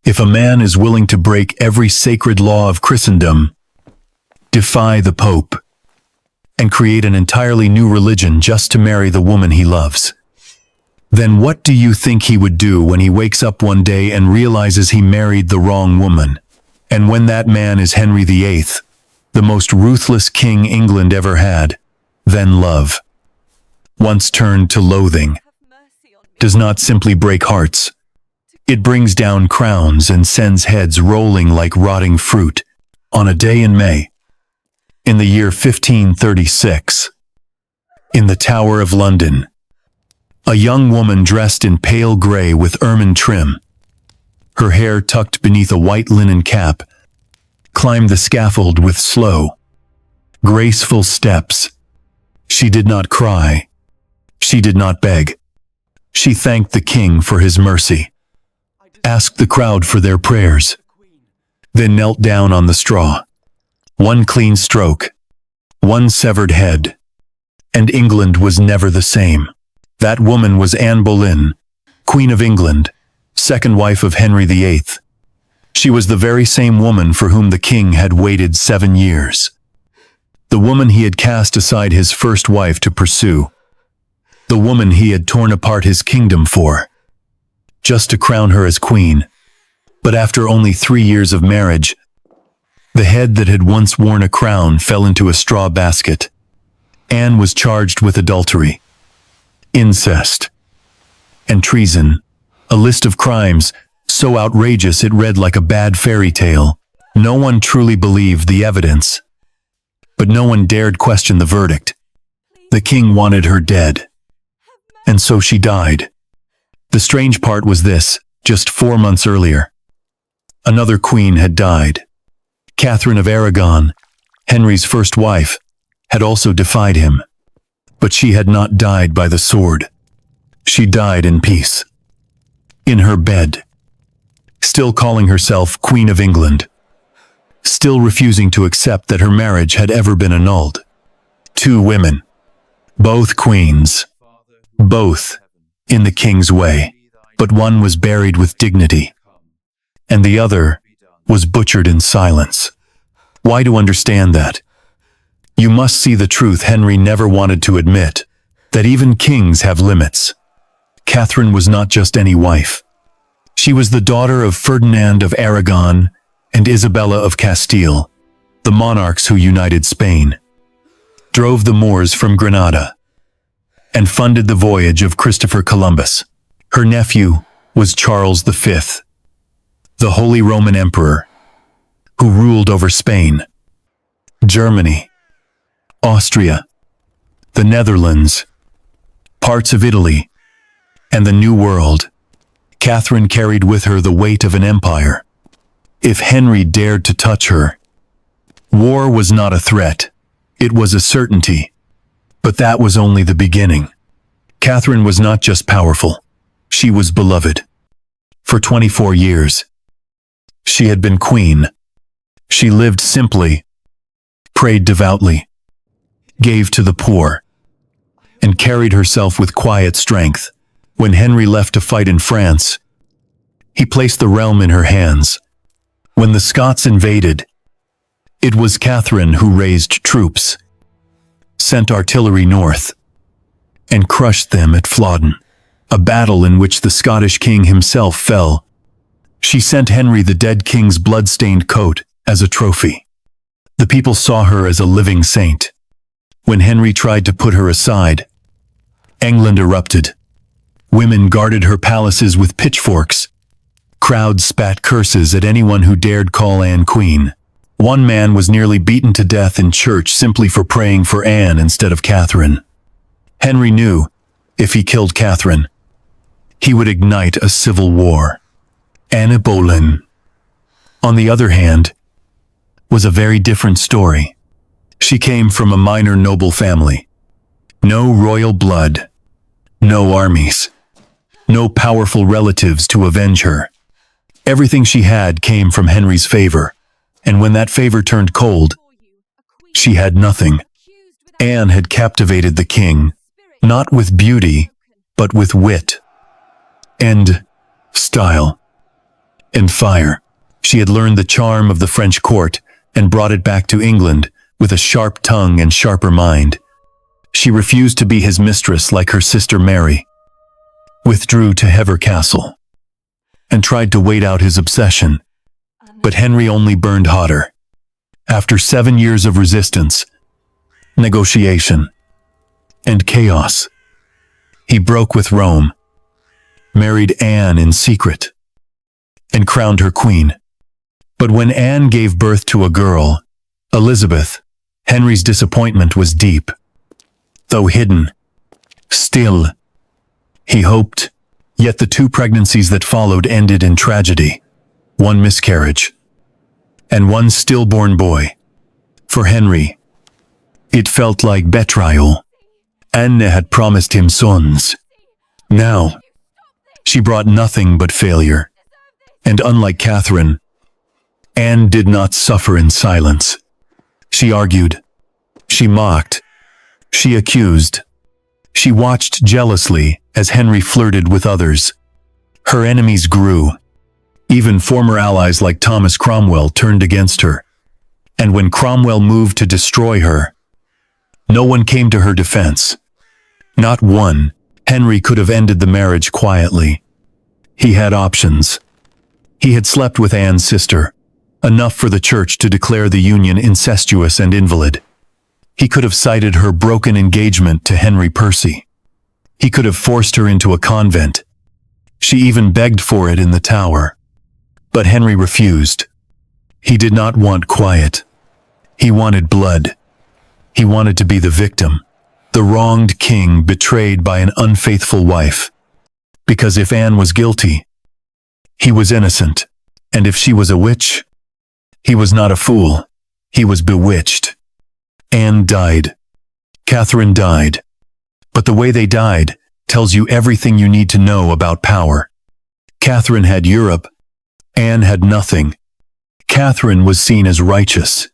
If a man is willing to break every sacred law of Christendom, defy the Pope, and create an entirely new religion just to marry the woman he loves, then what do you think he would do when he wakes up one day and realizes he married the wrong woman? And when that man is Henry VIII, the most ruthless king England ever had, then love, once turned to loathing, does not simply break hearts. It brings down crowns and sends heads rolling like rotting fruit on a day in May. In the year 1536, in the Tower of London, a young woman dressed in pale grey with ermine trim, her hair tucked beneath a white linen cap, climbed the scaffold with slow, graceful steps. She did not cry. She did not beg. She thanked the king for his mercy, asked the crowd for their prayers, then knelt down on the straw. One clean stroke, one severed head, and England was never the same. That woman was Anne Boleyn, Queen of England, second wife of Henry VIII. She was the very same woman for whom the king had waited 7 years. The woman he had cast aside his first wife to pursue. The woman he had torn apart his kingdom for, just to crown her as queen. But after only 3 years of marriage, the head that had once worn a crown fell into a straw basket. Anne was charged with adultery, incest, and treason, a list of crimes so outrageous it read like a bad fairy tale. No one truly believed the evidence, but no one dared question the verdict. The king wanted her dead, and so she died. The strange part was this: just 4 months earlier, another queen had died. Catherine of Aragon, Henry's first wife, had also defied him, but she had not died by the sword. She died in peace, in her bed, still calling herself Queen of England, still refusing to accept that her marriage had ever been annulled. 2 women, both queens, both in the king's way, but one was buried with dignity, and the other was butchered in silence. Why to understand that? You must see the truth Henry never wanted to admit, that even kings have limits. Catherine was not just any wife. She was the daughter of Ferdinand of Aragon and Isabella of Castile, the monarchs who united Spain, drove the Moors from Granada, and funded the voyage of Christopher Columbus. Her nephew was Charles V, the Holy Roman Emperor, who ruled over Spain, Germany, Austria, the Netherlands, parts of Italy, and the New World. Catherine carried with her the weight of an empire. If Henry dared to touch her, war was not a threat, it was a certainty. But that was only the beginning. Catherine was not just powerful, she was beloved. For 24 years, she had been queen. She lived simply, prayed devoutly, gave to the poor, and carried herself with quiet strength. When Henry left to fight in France, he placed the realm in her hands. When the Scots invaded, it was Catherine who raised troops, sent artillery north, and crushed them at Flodden, a battle in which the Scottish king himself fell. She sent Henry the dead king's blood-stained coat as a trophy. The people saw her as a living saint. When Henry tried to put her aside, England erupted. Women guarded her palaces with pitchforks. Crowds spat curses at anyone who dared call Anne queen. One man was nearly beaten to death in church simply for praying for Anne instead of Catherine. Henry knew, if he killed Catherine, he would ignite a civil war. Anne Boleyn, on the other hand, was a very different story. She came from a minor noble family. No royal blood, no armies, no powerful relatives to avenge her. Everything she had came from Henry's favor, and when that favor turned cold, she had nothing. Anne had captivated the king, not with beauty, but with wit and style. and fire. She had learned the charm of the French court and brought it back to England with a sharp tongue and sharper mind. She refused to be his mistress like her sister Mary, withdrew to Hever Castle, and tried to wait out his obsession. But Henry only burned hotter. After 7 years of resistance, negotiation, and chaos, he broke with Rome, married Anne in secret, and crowned her queen. But when Anne gave birth to a girl, Elizabeth, Henry's disappointment was deep. Though hidden, still, he hoped. Yet the 2 pregnancies that followed ended in tragedy. 1 miscarriage, and 1 stillborn boy. For Henry, it felt like betrayal. Anne had promised him sons. Now, she brought nothing but failure. And unlike Catherine, Anne did not suffer in silence. She argued, she mocked, she accused, she watched jealously as Henry flirted with others. Her enemies grew. Even former allies like Thomas Cromwell turned against her. And when Cromwell moved to destroy her, no one came to her defense. Not one. Henry could have ended the marriage quietly. He had options. He had slept with Anne's sister, enough for the church to declare the union incestuous and invalid. He could have cited her broken engagement to Henry Percy. He could have forced her into a convent. She even begged for it in the Tower. But Henry refused. He did not want quiet. He wanted blood. He wanted to be the victim, the wronged king betrayed by an unfaithful wife. Because if Anne was guilty, he was innocent. And if she was a witch, he was not a fool. He was bewitched. Anne died. Catherine died. But the way they died tells you everything you need to know about power. Catherine had Europe. Anne had nothing. Catherine was seen as righteous.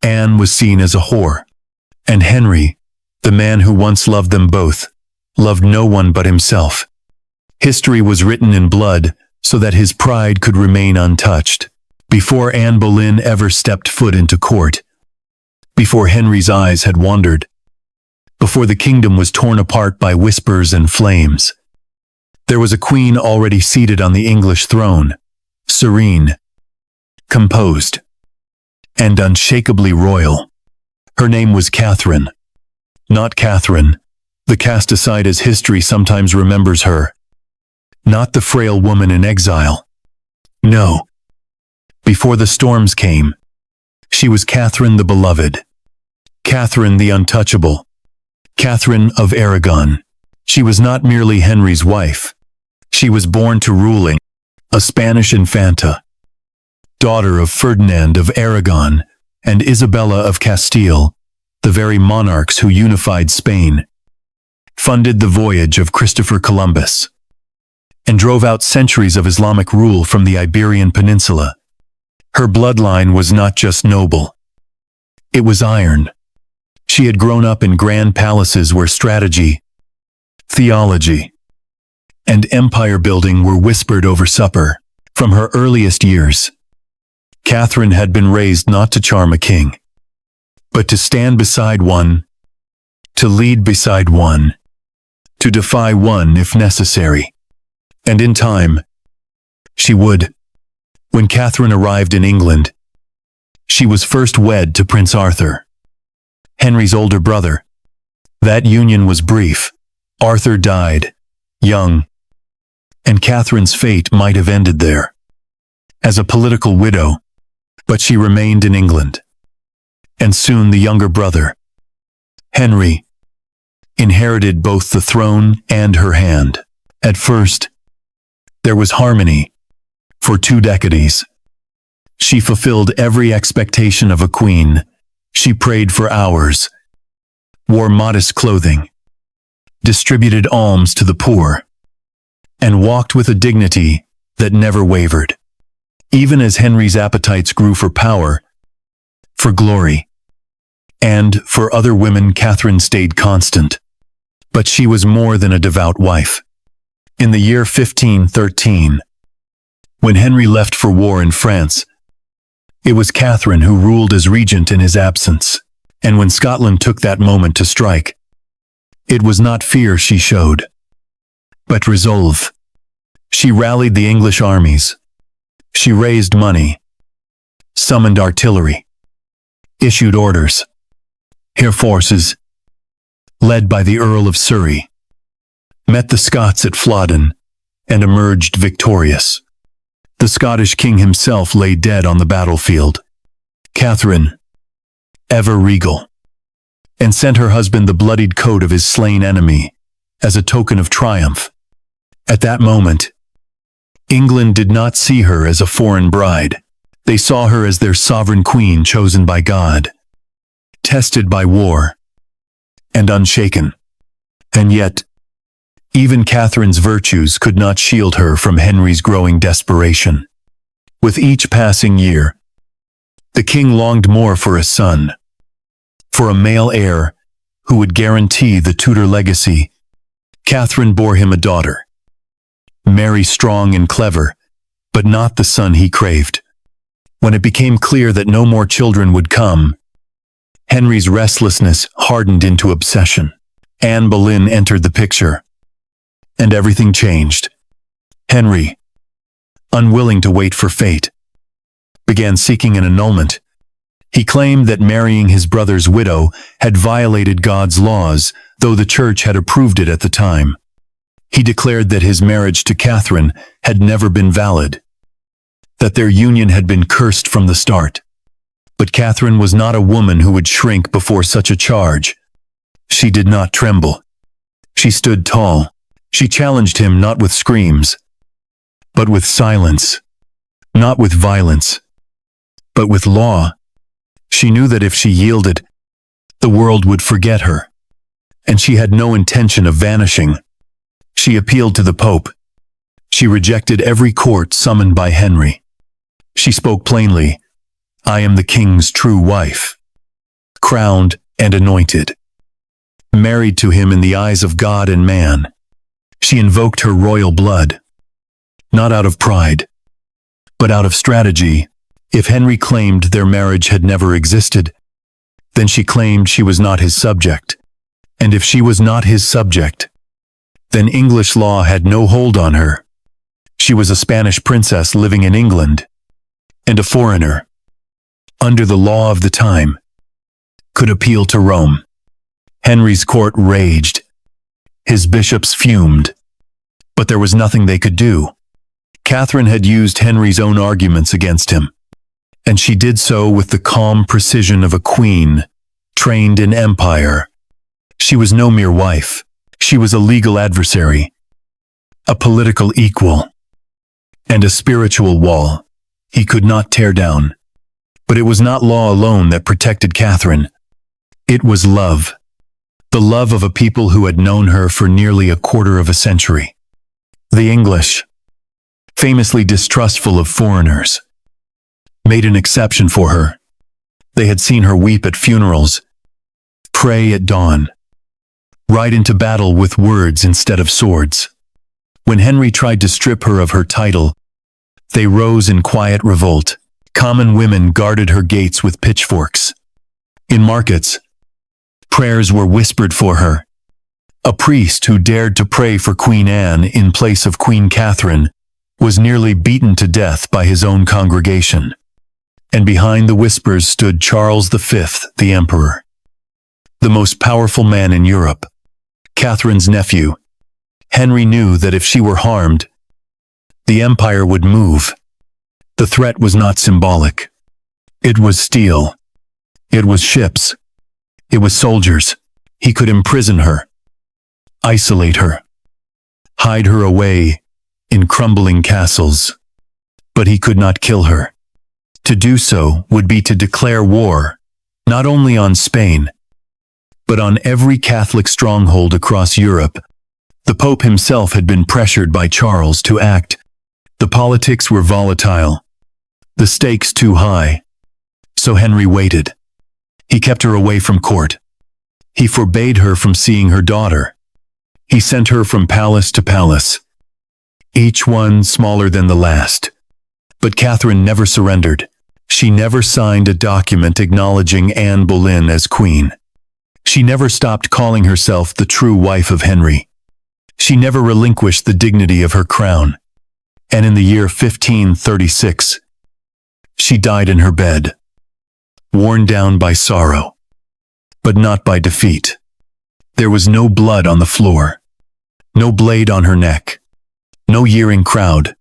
Anne was seen as a whore. And Henry, the man who once loved them both, loved no one but himself. History was written in blood so that his pride could remain untouched. Before Anne Boleyn ever stepped foot into court, before Henry's eyes had wandered, before the kingdom was torn apart by whispers and flames, there was a queen already seated on the English throne, serene, composed, and unshakably royal. Her name was Catherine. Not Catherine, the cast aside as history sometimes remembers her. Not the frail woman in exile. No. Before the storms came, she was Catherine the beloved. Catherine the untouchable. Catherine of Aragon. She was not merely Henry's wife. She was born to ruling, a Spanish infanta, daughter of Ferdinand of Aragon and Isabella of Castile, the very monarchs who unified Spain, funded the voyage of Christopher Columbus, and drove out centuries of Islamic rule from the Iberian Peninsula. Her bloodline was not just noble. It was iron. She had grown up in grand palaces where strategy, theology, and empire building were whispered over supper. From her earliest years, Catherine had been raised not to charm a king, but to stand beside one, to lead beside one, to defy one if necessary. And in time, she would. When Catherine arrived in England, she was first wed to Prince Arthur, Henry's older brother. That union was brief. Arthur died, young, and Catherine's fate might have ended there, as a political widow, but she remained in England. And soon the younger brother, Henry, inherited both the throne and her hand. At first, there was harmony. For 2 decades, she fulfilled every expectation of a queen. She prayed for hours, wore modest clothing, distributed alms to the poor, and walked with a dignity that never wavered. Even as Henry's appetites grew for power, for glory, and for other women, Catherine stayed constant. But she was more than a devout wife. In the year 1513, When Henry left for war in France, it was Catherine who ruled as regent in his absence. And when Scotland took that moment to strike, it was not fear she showed, but resolve. She rallied the English armies. She raised money, summoned artillery, issued orders. Her forces, led by the Earl of Surrey, met the Scots at Flodden and emerged victorious. The Scottish king himself lay dead on the battlefield. Catherine, ever regal, and sent her husband the bloodied coat of his slain enemy as a token of triumph. At that moment, England did not see her as a foreign bride. They saw her as their sovereign queen chosen by God, tested by war, and unshaken. And yet, even Catherine's virtues could not shield her from Henry's growing desperation. With each passing year, the king longed more for a son, for a male heir who would guarantee the Tudor legacy. Catherine bore him a daughter, Mary, strong and clever, but not the son he craved. When it became clear that no more children would come, Henry's restlessness hardened into obsession. Anne Boleyn entered the picture, and everything changed. Henry, unwilling to wait for fate, began seeking an annulment. He claimed that marrying his brother's widow had violated God's laws, though the church had approved it at the time. He declared that his marriage to Catherine had never been valid, that their union had been cursed from the start. But Catherine was not a woman who would shrink before such a charge. She did not tremble. She stood tall. She challenged him not with screams, but with silence, not with violence, but with law. She knew that if she yielded, the world would forget her, and she had no intention of vanishing. She appealed to the Pope. She rejected every court summoned by Henry. She spoke plainly, "I am the king's true wife, crowned and anointed, married to him in the eyes of God and man." She invoked her royal blood, not out of pride, but out of strategy. If Henry claimed their marriage had never existed, then she claimed she was not his subject. And if she was not his subject, then English law had no hold on her. She was a Spanish princess living in England, and a foreigner, under the law of the time, could appeal to Rome. Henry's court raged. His bishops fumed. But there was nothing they could do. Catherine had used Henry's own arguments against him, and she did so with the calm precision of a queen trained in empire. She was no mere wife. She was a legal adversary, a political equal, and a spiritual wall he could not tear down. But it was not law alone that protected Catherine. It was love. The love of a people who had known her for nearly a quarter of a century. The English, famously distrustful of foreigners, made an exception for her. They had seen her weep at funerals, pray at dawn, ride into battle with words instead of swords. When Henry tried to strip her of her title, they rose in quiet revolt. Common women guarded her gates with pitchforks. In markets, prayers were whispered for her. A priest who dared to pray for Queen Anne in place of Queen Catherine was nearly beaten to death by his own congregation. And behind the whispers stood Charles V, the Emperor, the most powerful man in Europe, Catherine's nephew. Henry knew that if she were harmed, the empire would move. The threat was not symbolic. It was steel. It was ships. It was soldiers. He could imprison her, isolate her, hide her away in crumbling castles. But he could not kill her. To do so would be to declare war, not only on Spain, but on every Catholic stronghold across Europe. The Pope himself had been pressured by Charles to act. The politics were volatile, the stakes too high. So Henry waited. He kept her away from court. He forbade her from seeing her daughter. He sent her from palace to palace, each one smaller than the last. But Catherine never surrendered. She never signed a document acknowledging Anne Boleyn as queen. She never stopped calling herself the true wife of Henry. She never relinquished the dignity of her crown. And in the year 1536, she died in her bed, worn down by sorrow, but not by defeat. There was no blood on the floor, no blade on her neck, no jeering crowd,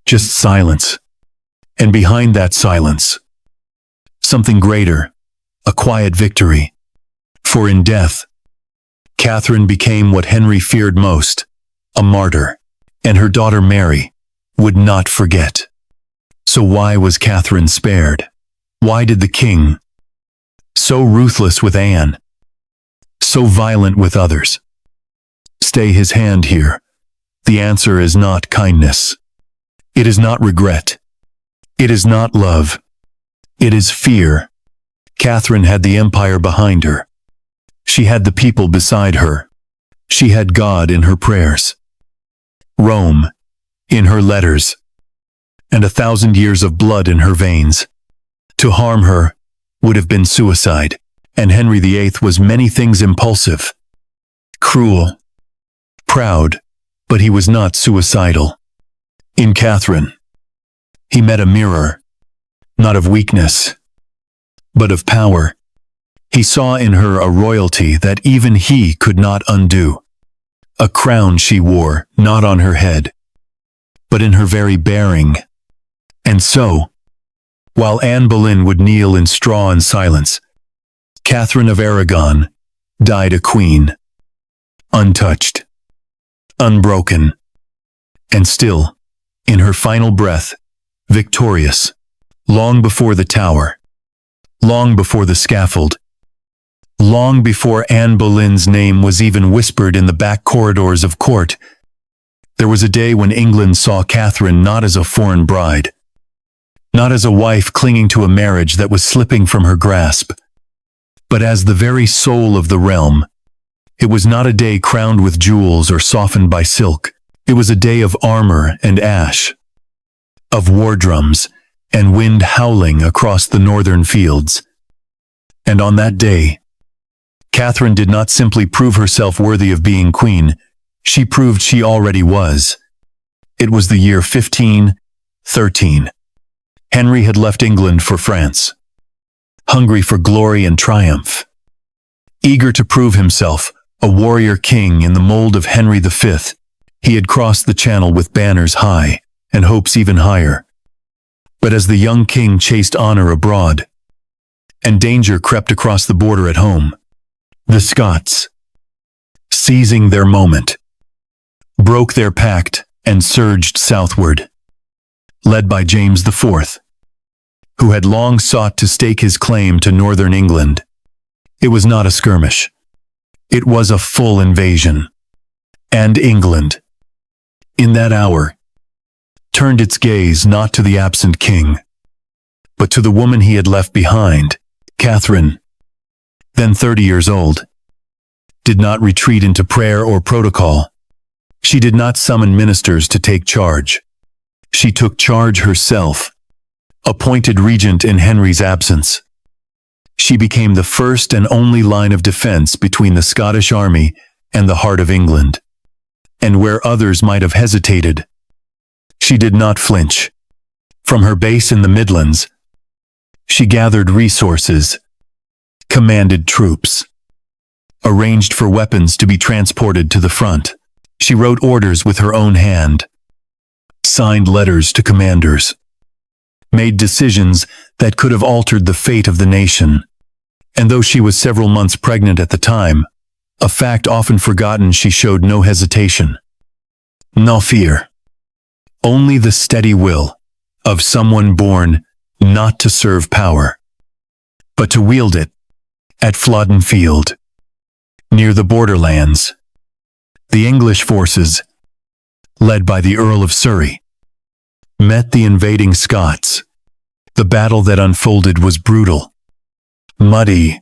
just silence. And behind that silence, something greater, a quiet victory. For in death, Catherine became what Henry feared most, a martyr, and her daughter Mary would not forget. So why was Catherine spared? Why did the king, so ruthless with Anne, so violent with others, stay his hand here? The answer is not kindness. It is not regret. It is not love. It is fear. Catherine had the empire behind her. She had the people beside her. She had God in her prayers, Rome in her letters, and 1,000 years of blood in her veins. To harm her would have been suicide, and Henry VIII was many things: impulsive, cruel, proud, but he was not suicidal. In Catherine, he met a mirror, not of weakness, but of power. He saw in her a royalty that even he could not undo. A crown she wore, not on her head, but in her very bearing. And so, while Anne Boleyn would kneel in straw and silence, Catherine of Aragon died a queen, untouched, unbroken, and still, in her final breath, victorious, long before the tower, long before the scaffold, long before Anne Boleyn's name was even whispered in the back corridors of court. There was a day when England saw Catherine not as a foreign bride, not as a wife clinging to a marriage that was slipping from her grasp, but as the very soul of the realm. It was not a day crowned with jewels or softened by silk. It was a day of armor and ash, of war drums and wind howling across the northern fields. And on that day, Catherine did not simply prove herself worthy of being queen, she proved she already was. It was the year 1513. Henry had left England for France, hungry for glory and triumph. Eager to prove himself a warrior king in the mold of Henry V, he had crossed the Channel with banners high and hopes even higher. But as the young king chased honor abroad, and danger crept across the border at home, the Scots, seizing their moment, broke their pact and surged southward, led by James IV, who had long sought to stake his claim to northern England. It was not a skirmish. It was a full invasion. And England, in that hour, turned its gaze not to the absent king, but to the woman he had left behind. Catherine, then 30 years old, did not retreat into prayer or protocol. She did not summon ministers to take charge. She took charge herself, appointed regent in Henry's absence. She became the first and only line of defense between the Scottish army and the heart of England. And where others might have hesitated, she did not flinch. From her base in the Midlands, she gathered resources, commanded troops, arranged for weapons to be transported to the front. She wrote orders with her own hand, signed letters to commanders, made decisions that could have altered the fate of the nation. And though she was several months pregnant at the time, a fact often forgotten, she showed no hesitation, no fear, only the steady will of someone born not to serve power, but to wield it. At Flodden Field, near the borderlands, the English forces, led by the Earl of Surrey, met the invading Scots. The battle that unfolded was brutal, muddy,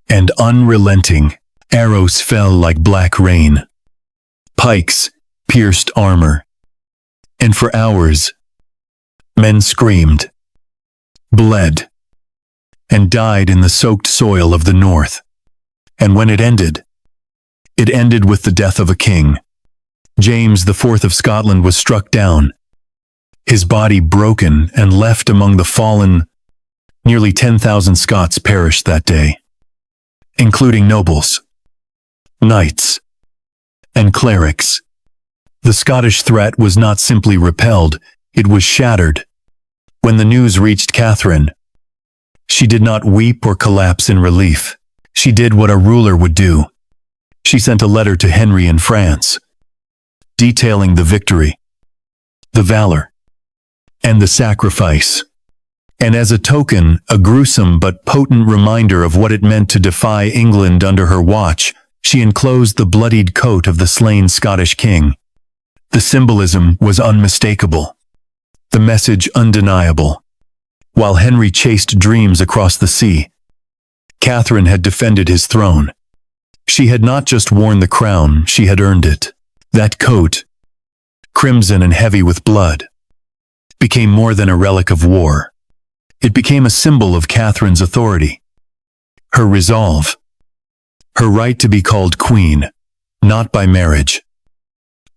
and unrelenting. Arrows fell like black rain. Pikes pierced armor. And for hours, Men screamed, bled, and died in the soaked soil of the north. And when it ended with the death of a king. James IV of Scotland was struck down, his body broken and left among the fallen. Nearly 10,000 Scots perished that day, including nobles, knights, and clerics. The Scottish threat was not simply repelled, it was shattered. When the news reached Catherine, she did not weep or collapse in relief. She did what a ruler would do. She sent a letter to Henry in France, detailing the victory, the valor, and the sacrifice. And as a token, a gruesome but potent reminder of what it meant to defy England under her watch, she enclosed the bloodied coat of the slain Scottish king. The symbolism was unmistakable, the message undeniable. While Henry chased dreams across the sea, Catherine had defended his throne. She had not just worn the crown, she had earned it. That coat, crimson and heavy with blood, became more than a relic of war. It became a symbol of Catherine's authority, her resolve, her right to be called queen, not by marriage,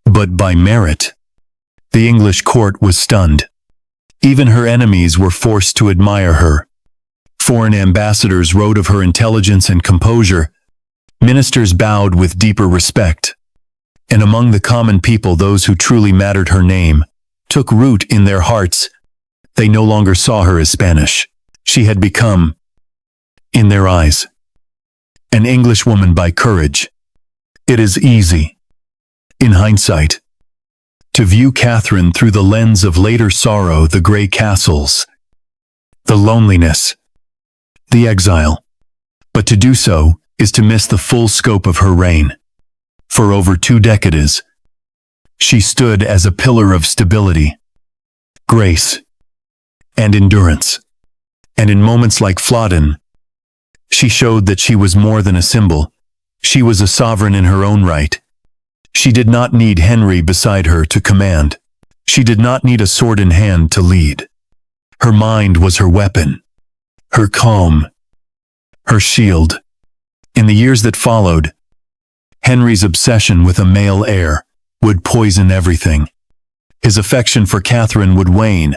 but by merit. The English court was stunned. Even her enemies were forced to admire her. Foreign ambassadors wrote of her intelligence and composure. Ministers bowed with deeper respect. And among the common people, those who truly mattered, her name took root in their hearts. They no longer saw her as Spanish. She had become, in their eyes, an Englishwoman by courage. It is easy, in hindsight, to view Catherine through the lens of later sorrow, the grey castles, the loneliness, the exile. But to do so is to miss the full scope of her reign. For over 2 decades, she stood as a pillar of stability, grace, and endurance. And in moments like Flodden, she showed that she was more than a symbol. She was a sovereign in her own right. She did not need Henry beside her to command. She did not need a sword in hand to lead. Her mind was her weapon, her calm, her shield. In the years that followed, Henry's obsession with a male heir would poison everything. His affection for Catherine would wane,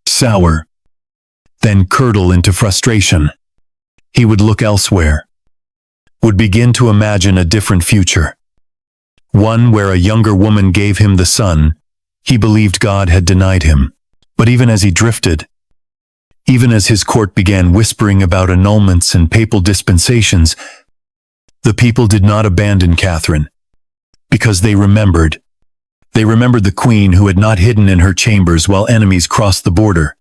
sour, then curdle into frustration. He would look elsewhere, would begin to imagine a different future. One where a younger woman gave him the son he believed God had denied him. But even as he drifted, even as his court began whispering about annulments and papal dispensations, the people did not abandon Catherine, because they remembered. They remembered the queen who had not hidden in her chambers while enemies crossed the border.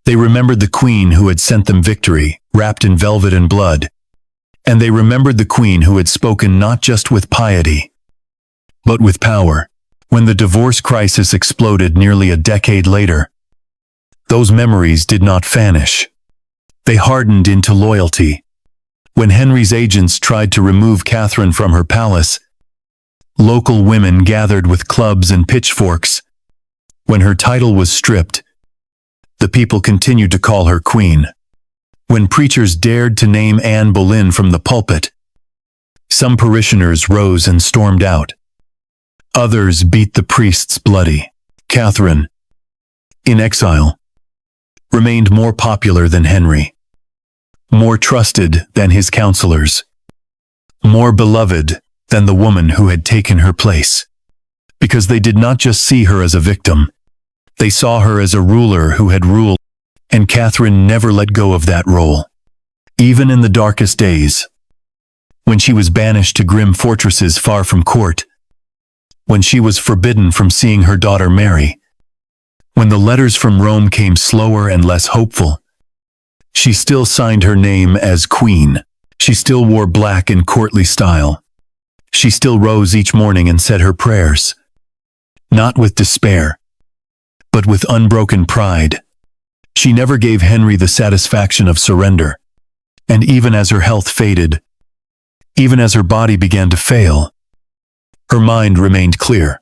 They remembered the queen who had sent them victory, wrapped in velvet and blood. And they remembered the queen who had spoken not just with piety, but with power. When the divorce crisis exploded nearly a decade later, those memories did not vanish. They hardened into loyalty. When Henry's agents tried to remove Catherine from her palace, local women gathered with clubs and pitchforks. When her title was stripped, the people continued to call her queen. When preachers dared to name Anne Boleyn from the pulpit, some parishioners rose and stormed out. Others beat the priests bloody. Catherine, in exile, remained more popular than Henry, more trusted than his counselors, more beloved than the woman who had taken her place. Because they did not just see her as a victim, they saw her as a ruler who had ruled, and Catherine never let go of that role. Even in the darkest days, when she was banished to grim fortresses far from court, when she was forbidden from seeing her daughter Mary, when the letters from Rome came slower and less hopeful, she still signed her name as Queen. She still wore black in courtly style. She still rose each morning and said her prayers, not with despair, but with unbroken pride. She never gave Henry the satisfaction of surrender. And even as her health faded, even as her body began to fail, her mind remained clear.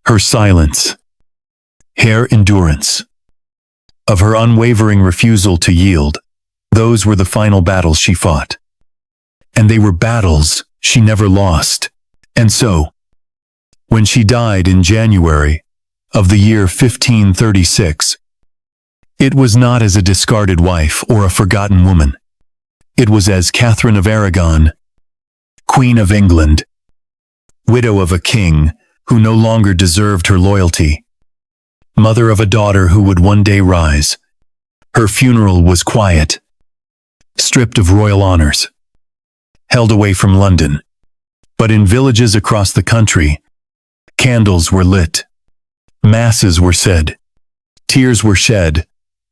Her silence, her endurance, of her unwavering refusal to yield. Those were the final battles she fought. And they were battles she never lost. And so, when she died in January of the year 1536, it was not as a discarded wife or a forgotten woman. It was as Catherine of Aragon, Queen of England, widow of a king who no longer deserved her loyalty, mother of a daughter who would one day rise. Her funeral was quiet, stripped of royal honors, held away from London. But in villages across the country, candles were lit, masses were said, tears were shed,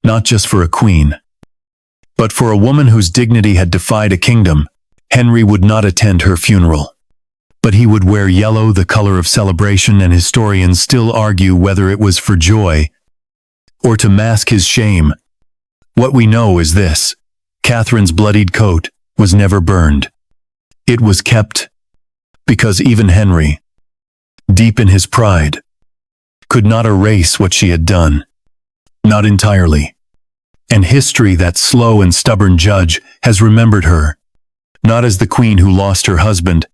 not just for a queen, but for a woman whose dignity had defied a kingdom. Henry would not attend her funeral, but he would wear yellow, the color of celebration, and historians still argue whether it was for joy or to mask his shame. What we know is this: Catherine's bloodied coat was never burned. It was kept because even Henry, deep in his pride, could not erase what she had done. Not entirely. And history, that slow and stubborn judge, has remembered her, not as the queen who lost her husband,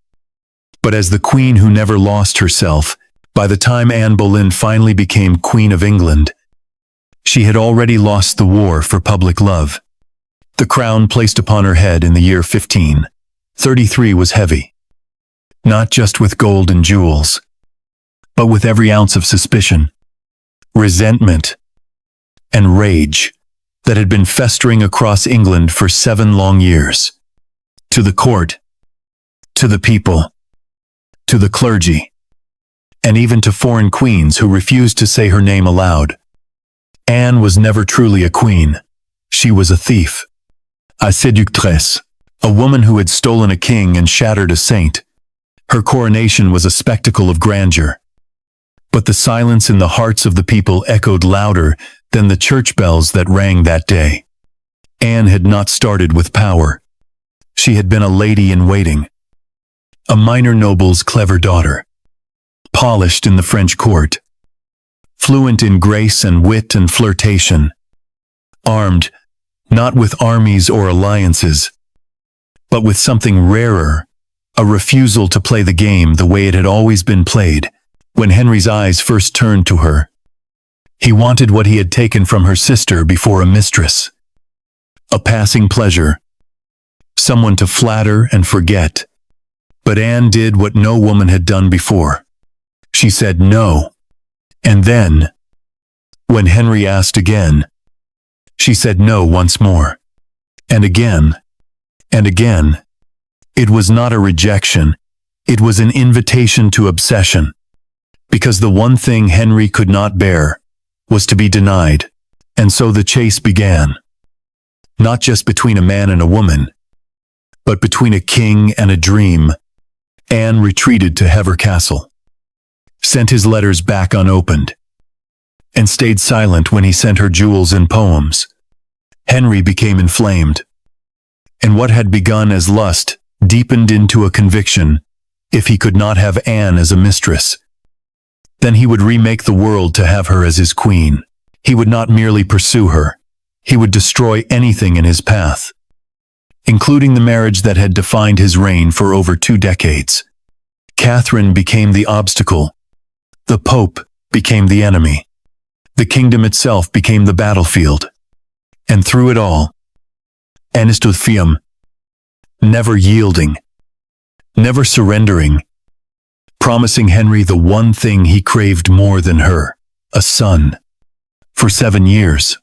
but as the queen who never lost herself. By the time Anne Boleyn finally became Queen of England, she had already lost the war for public love. The crown placed upon her head in the year 1533 was heavy, not just with gold and jewels, but with every ounce of suspicion, resentment, and rage that had been festering across England for 7 long years. To the court, to the people, to the clergy, and even to foreign queens who refused to say her name aloud. Anne was never truly a queen. She was a thief, a séductrice, a woman who had stolen a king and shattered a saint. Her coronation was a spectacle of grandeur, but the silence in the hearts of the people echoed louder than the church bells that rang that day. Anne had not started with power. She had been a lady in waiting, a minor noble's clever daughter, polished in the French court, fluent in grace and wit and flirtation, armed not with armies or alliances, but with something rarer, a refusal to play the game the way it had always been played. When Henry's eyes first turned to her, he wanted what he had taken from her sister before: a mistress, a passing pleasure, someone to flatter and forget. But Anne did what no woman had done before. She said no. And then, when Henry asked again, she said no once more. And again. And again. It was not a rejection. It was an invitation to obsession. Because the one thing Henry could not bear was to be denied. And so the chase began. Not just between a man and a woman, but between a king and a dream. Anne retreated to Hever Castle, sent his letters back unopened, and stayed silent when he sent her jewels and poems. Henry became inflamed, and what had begun as lust deepened into a conviction: if he could not have Anne as a mistress, then he would remake the world to have her as his queen. He would not merely pursue her, he would destroy anything in his path, including the marriage that had defined his reign for over 2 decades. Catherine became the obstacle. The Pope became the enemy. The kingdom itself became the battlefield. And through it all, Anne stood firm, never yielding, never surrendering, promising Henry the one thing he craved more than her: a son. For 7 years,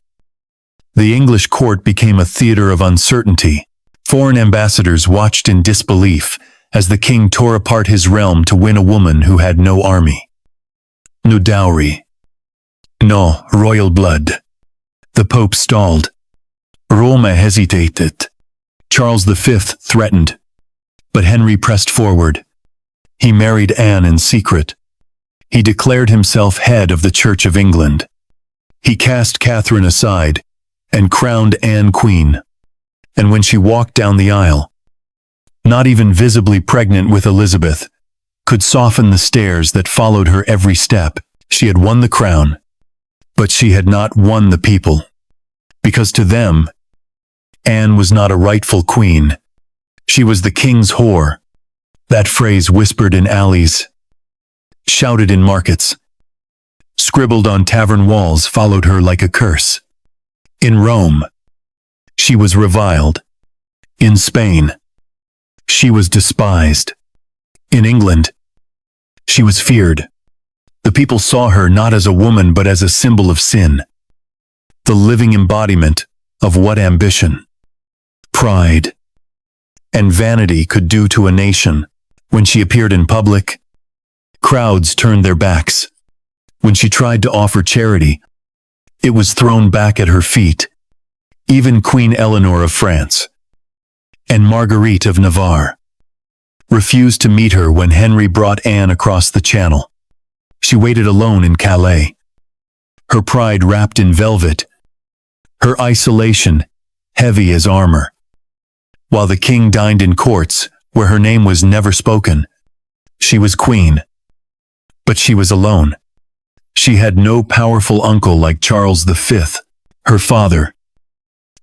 the English court became a theater of uncertainty. Foreign ambassadors watched in disbelief as the king tore apart his realm to win a woman who had no army, no dowry, no royal blood. The Pope stalled. Rome hesitated. Charles V threatened. But Henry pressed forward. He married Anne in secret. He declared himself head of the Church of England. He cast Catherine aside and crowned Anne queen. And when she walked down the aisle, not even visibly pregnant with Elizabeth, could soften the stares that followed her every step. She had won the crown, but she had not won the people. because to them, Anne was not a rightful queen. She was the king's whore. That phrase whispered in alleys, shouted in markets, scribbled on tavern walls followed her like a curse. In Rome, she was reviled. In Spain, she was despised. In England, she was feared. The people saw her not as a woman but as a symbol of sin, the living embodiment of what ambition, pride, and vanity could do to a nation. When she appeared in public, crowds turned their backs. When she tried to offer charity, it was thrown back at her feet. Even Queen Eleanor of France and Marguerite of Navarre refused to meet her when Henry brought Anne across the Channel. She waited alone in Calais, her pride wrapped in velvet, her isolation heavy as armor. While the king dined in courts where her name was never spoken, she was queen. But she was alone. She had no powerful uncle like Charles V. Her father,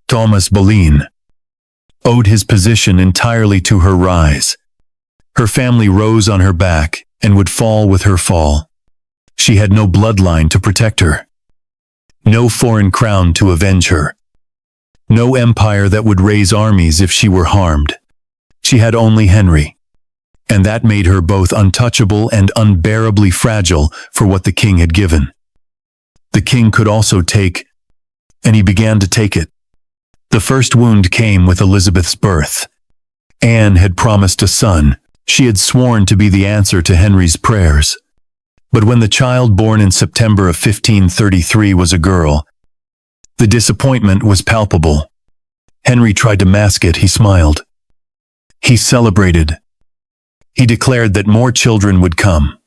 Thomas Boleyn, owed his position entirely to her rise. Her family rose on her back and would fall with her fall. She had no bloodline to protect her, no foreign crown to avenge her, no empire that would raise armies if she were harmed. She had only Henry, and that made her both untouchable and unbearably fragile for what the king had given. The king could also take, and he began to take it. The first wound came with Elizabeth's birth. Anne had promised a son. She had sworn to be the answer to Henry's prayers. But when the child born in September of 1533 was a girl, the disappointment was palpable. Henry tried to mask it. He smiled. He celebrated. He declared that more children would come.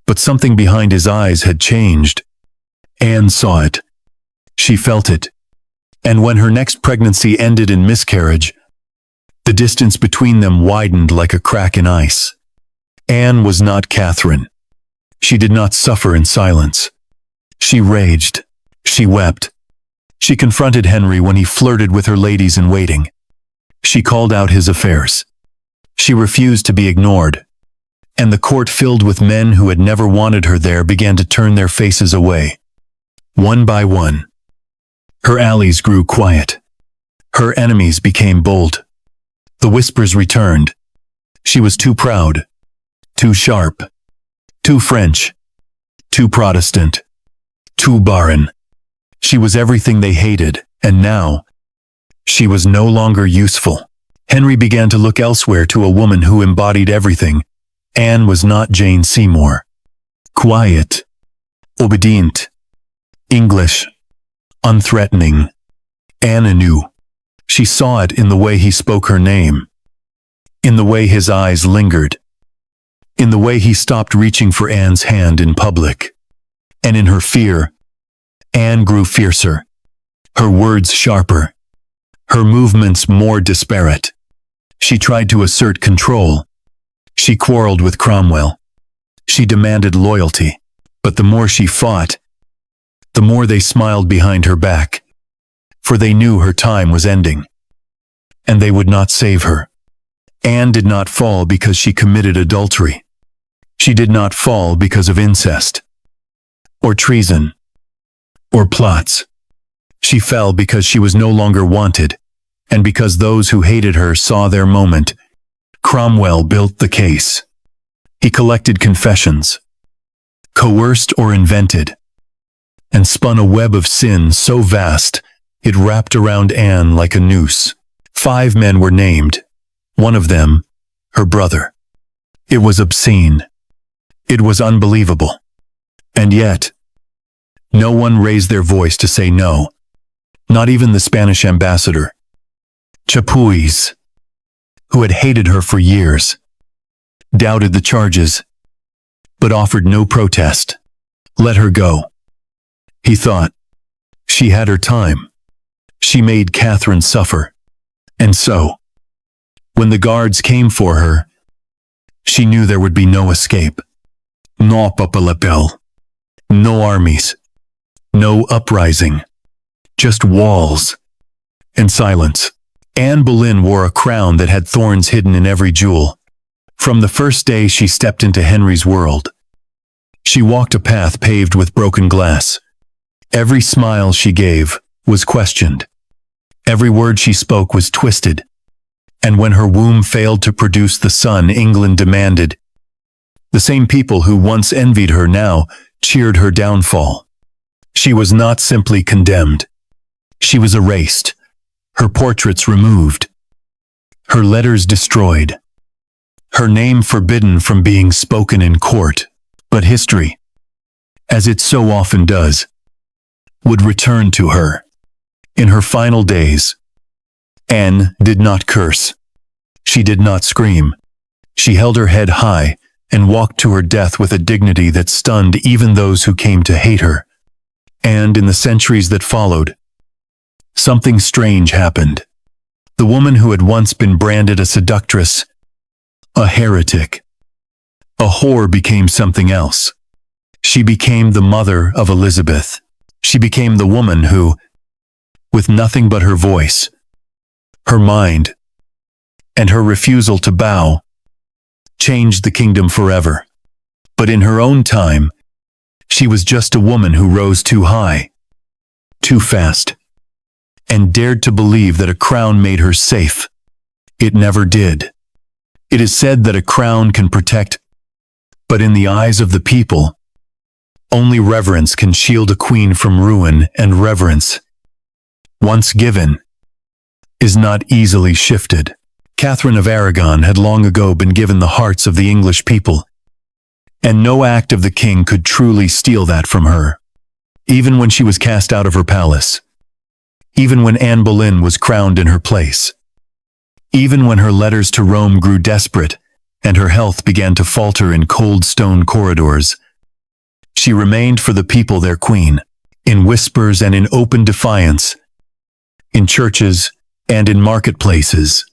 But something behind his eyes had changed. Anne saw it. She felt it. And when her next pregnancy ended in miscarriage, the distance between them widened like a crack in ice. Anne was not Catherine. She did not suffer in silence. She raged. She wept. She confronted Henry when he flirted with her ladies in waiting. She called out his affairs. She refused to be ignored. And the court filled with men who had never wanted her there began to turn their faces away. One by one, her allies grew quiet. Her enemies became bold. The whispers returned. She was too proud, too sharp, too French, too Protestant, too barren. She was everything they hated, and now, she was no longer useful. Henry began to look elsewhere to a woman who embodied everything. Anne was not Jane Seymour. Quiet, obedient, English, unthreatening. Anne knew. She saw it in the way he spoke her name, in the way his eyes lingered, in the way he stopped reaching for Anne's hand in public. And in her fear, Anne grew fiercer, her words sharper, her movements more disparate. She tried to assert control. She quarreled with Cromwell. She demanded loyalty. But the more she fought, the more they smiled behind her back. For they knew her time was ending. And they would not save her. Anne did not fall because she committed adultery. She did not fall because of incest, or treason, or plots. She fell because she was no longer wanted, and because those who hated her saw their moment. Cromwell built the case. He collected confessions, coerced or invented, and spun a web of sin so vast it wrapped around Anne like a noose. 5 men were named, one of them, her brother. It was obscene. It was unbelievable. And yet, no one raised their voice to say no, not even the Spanish ambassador, Chapuis, who had hated her for years, doubted the charges, but offered no protest. Let her go. He thought, she had her time. She made Catherine suffer. And so, when the guards came for her, she knew there would be no escape. No papel, no armies, no uprising. just walls and silence. Anne Boleyn wore a crown that had thorns hidden in every jewel. From the first day she stepped into Henry's world, she walked a path paved with broken glass. Every smile she gave was questioned. Every word she spoke was twisted. And when her womb failed to produce the son England demanded, the same people who once envied her now cheered her downfall. She was not simply condemned. She was erased, her portraits removed, her letters destroyed, her name forbidden from being spoken in court. But history, as it so often does, would return to her. In her final days, Anne did not curse. She did not scream. She held her head high and walked to her death with a dignity that stunned even those who came to hate her. And in the centuries that followed, something strange happened. The woman who had once been branded a seductress, a heretic, a whore became something else. She became the mother of Elizabeth. She became the woman who, with nothing but her voice, her mind, and her refusal to bow, changed the kingdom forever. But in her own time, she was just a woman who rose too high, too fast, and dared to believe that a crown made her safe. It never did. It is said that a crown can protect, but in the eyes of the people, only reverence can shield a queen from ruin, and reverence, once given, is not easily shifted. Catherine of Aragon had long ago been given the hearts of the English people, and no act of the king could truly steal that from her. Even when she was cast out of her palace, even when Anne Boleyn was crowned in her place, even when her letters to Rome grew desperate and her health began to falter in cold stone corridors, she remained for the people their queen, in whispers and in open defiance, in churches and in marketplaces.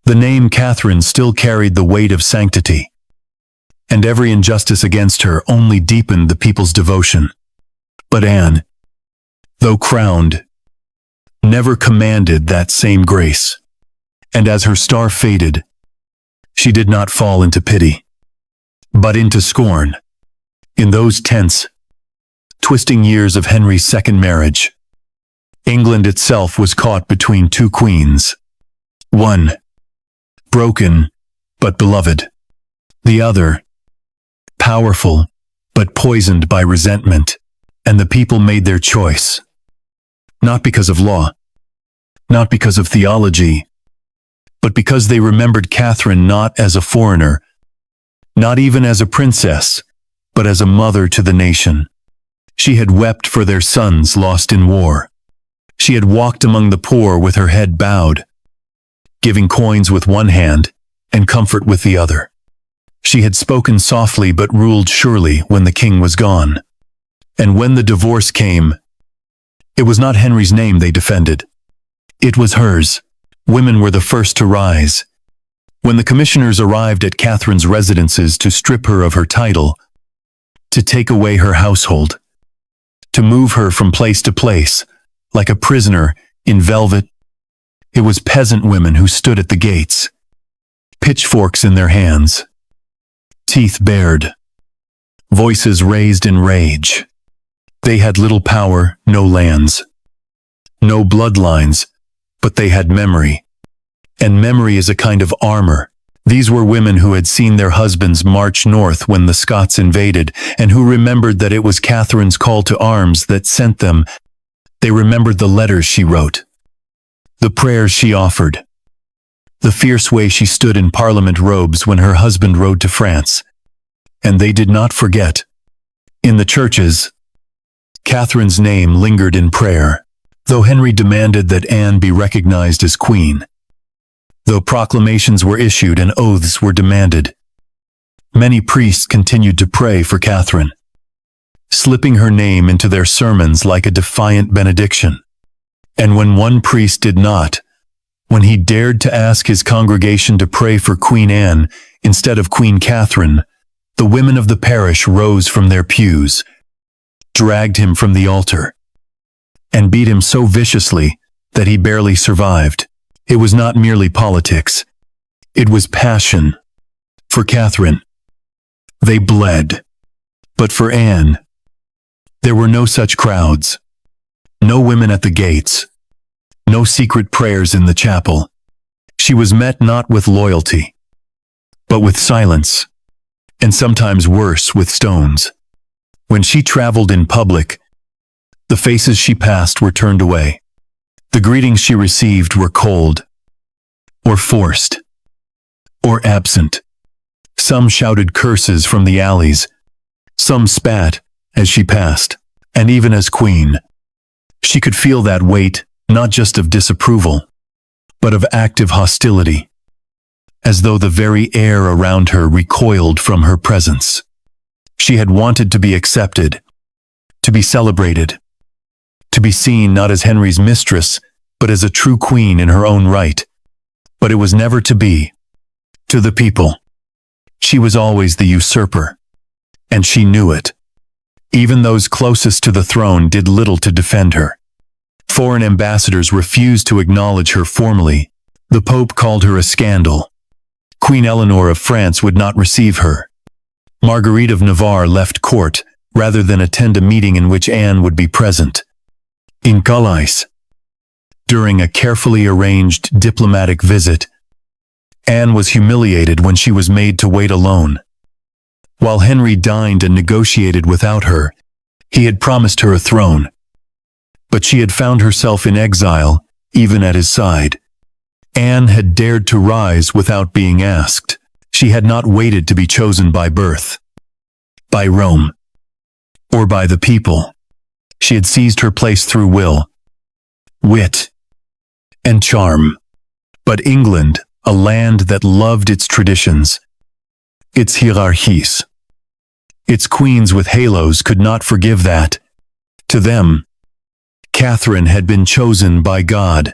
The name Catherine still carried the weight of sanctity, and every injustice against her only deepened the people's devotion. But Anne, though crowned, never commanded that same grace. And as her star faded, she did not fall into pity, but into scorn. In those tense, twisting years of Henry's second marriage, England itself was caught between two queens. One, broken but beloved. The other, powerful but poisoned by resentment. And the people made their choice. Not because of law, not because of theology, but because they remembered Catherine not as a foreigner, not even as a princess, but as a mother to the nation. She had wept for their sons lost in war. She had walked among the poor with her head bowed, giving coins with one hand and comfort with the other. She had spoken softly but ruled surely when the king was gone. And when the divorce came, it was not Henry's name they defended. It was hers. Women were the first to rise. When the commissioners arrived at Catherine's residences to strip her of her title, to take away her household, to move her from place to place, like a prisoner in velvet, it was peasant women who stood at the gates, pitchforks in their hands, teeth bared, voices raised in rage. They had little power, no lands, no bloodlines, but they had memory. And memory is a kind of armor. These were women who had seen their husbands march north when the Scots invaded, and who remembered that it was Catherine's call to arms that sent them. They remembered the letters she wrote, the prayers she offered, the fierce way she stood in Parliament robes when her husband rode to France. And they did not forget. In the churches, Catherine's name lingered in prayer, though Henry demanded that Anne be recognized as queen. Though proclamations were issued and oaths were demanded, many priests continued to pray for Catherine, slipping her name into their sermons like a defiant benediction. And when one priest did not, when he dared to ask his congregation to pray for Queen Anne instead of Queen Catherine, the women of the parish rose from their pews, dragged him from the altar, and beat him so viciously that he barely survived. It was not merely politics. It was passion. For Catherine, they bled. But for Anne, there were no such crowds. No women at the gates. No secret prayers in the chapel. She was met not with loyalty, but with silence, and sometimes worse, with stones. When she traveled in public, the faces she passed were turned away. The greetings she received were cold, or forced, or absent. Some shouted curses from the alleys. Some spat as she passed, and even as queen, she could feel that weight, not just of disapproval, but of active hostility, as though the very air around her recoiled from her presence. She had wanted to be accepted, to be celebrated, to be seen not as Henry's mistress, but as a true queen in her own right. But it was never to be. To the people, she was always the usurper, and she knew it. Even those closest to the throne did little to defend her. Foreign ambassadors refused to acknowledge her formally. The Pope called her a scandal. Queen Eleanor of France would not receive her. Marguerite of Navarre left court rather than attend a meeting in which Anne would be present. In Calais, during a carefully arranged diplomatic visit, Anne was humiliated when she was made to wait alone. While Henry dined and negotiated without her, he had promised her a throne. But she had found herself in exile, even at his side. Anne had dared to rise without being asked. She had not waited to be chosen by birth, by Rome, or by the people. She had seized her place through will, wit, and charm. But England, a land that loved its traditions, its hierarchies, its queens with halos, could not forgive that. To them, Catherine had been chosen by God.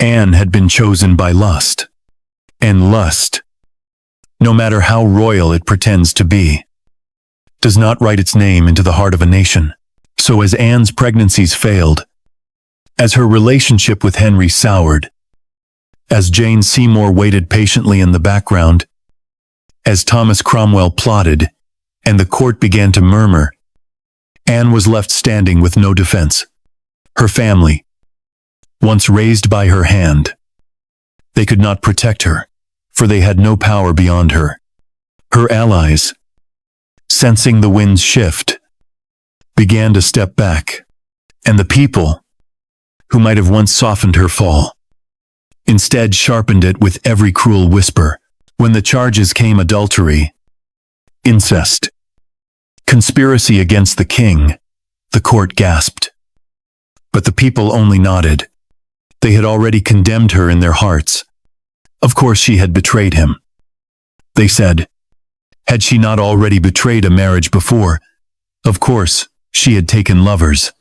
Anne had been chosen by lust. And lust, no matter how royal it pretends to be, does not write its name into the heart of a nation. So as Anne's pregnancies failed, as her relationship with Henry soured, as Jane Seymour waited patiently in the background, as Thomas Cromwell plotted, and the court began to murmur, Anne was left standing with no defense. Her family, once raised by her hand, they could not protect her, for they had no power beyond her. Her allies, sensing the wind's shift, began to step back, and the people, who might have once softened her fall, instead sharpened it with every cruel whisper. When the charges came: adultery, incest, conspiracy against the king, the court gasped. But the people only nodded. They had already condemned her in their hearts. Of course she had betrayed him. They said, had she not already betrayed a marriage before? Of course, she had taken lovers.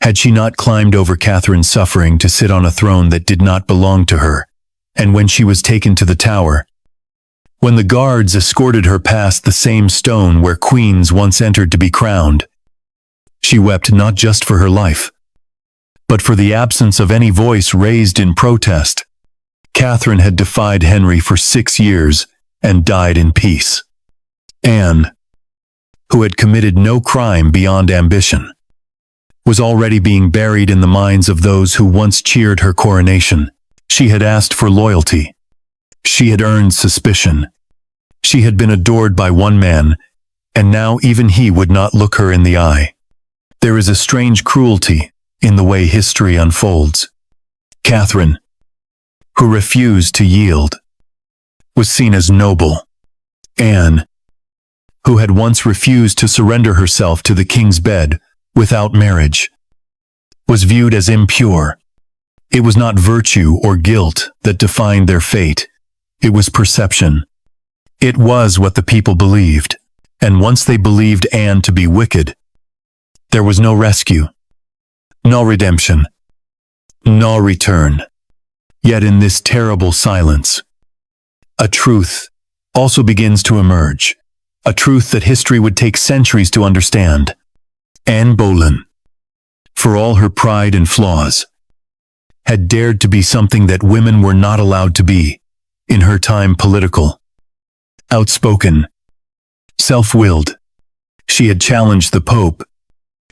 Had she not climbed over Catherine's suffering to sit on a throne that did not belong to her? And when she was taken to the Tower, when the guards escorted her past the same stone where queens once entered to be crowned, she wept not just for her life, but for the absence of any voice raised in protest. Catherine had defied Henry for 6 years and died in peace. Anne, who had committed no crime beyond ambition, was already being buried in the minds of those who once cheered her coronation. She had asked for loyalty. She had earned suspicion. She had been adored by one man, and now even he would not look her in the eye. There is a strange cruelty in the way history unfolds. Catherine, who refused to yield, was seen as noble. Anne, who had once refused to surrender herself to the king's bed without marriage, was viewed as impure. It was not virtue or guilt that defined their fate. It was perception. It was what the people believed. And once they believed Anne to be wicked, there was no rescue, no redemption, no return. Yet in this terrible silence, a truth also begins to emerge, a truth that history would take centuries to understand. Anne Boleyn, for all her pride and flaws, had dared to be something that women were not allowed to be, in her time political, outspoken, self-willed. She had challenged the Pope.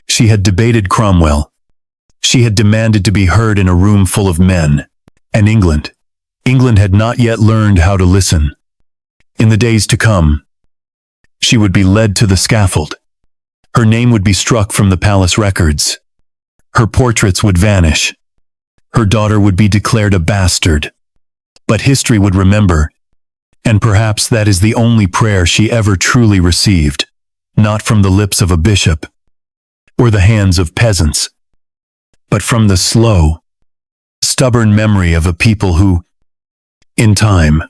She had debated Cromwell. She had demanded to be heard in a room full of men. And England had not yet learned how to listen. In the days to come, she would be led to the scaffold. Her name would be struck from the palace records. Her portraits would vanish. Her daughter would be declared a bastard. But history would remember, and perhaps that is the only prayer she ever truly received, not from the lips of a bishop, or the hands of peasants, but from the slow, stubborn memory of a people who, in time,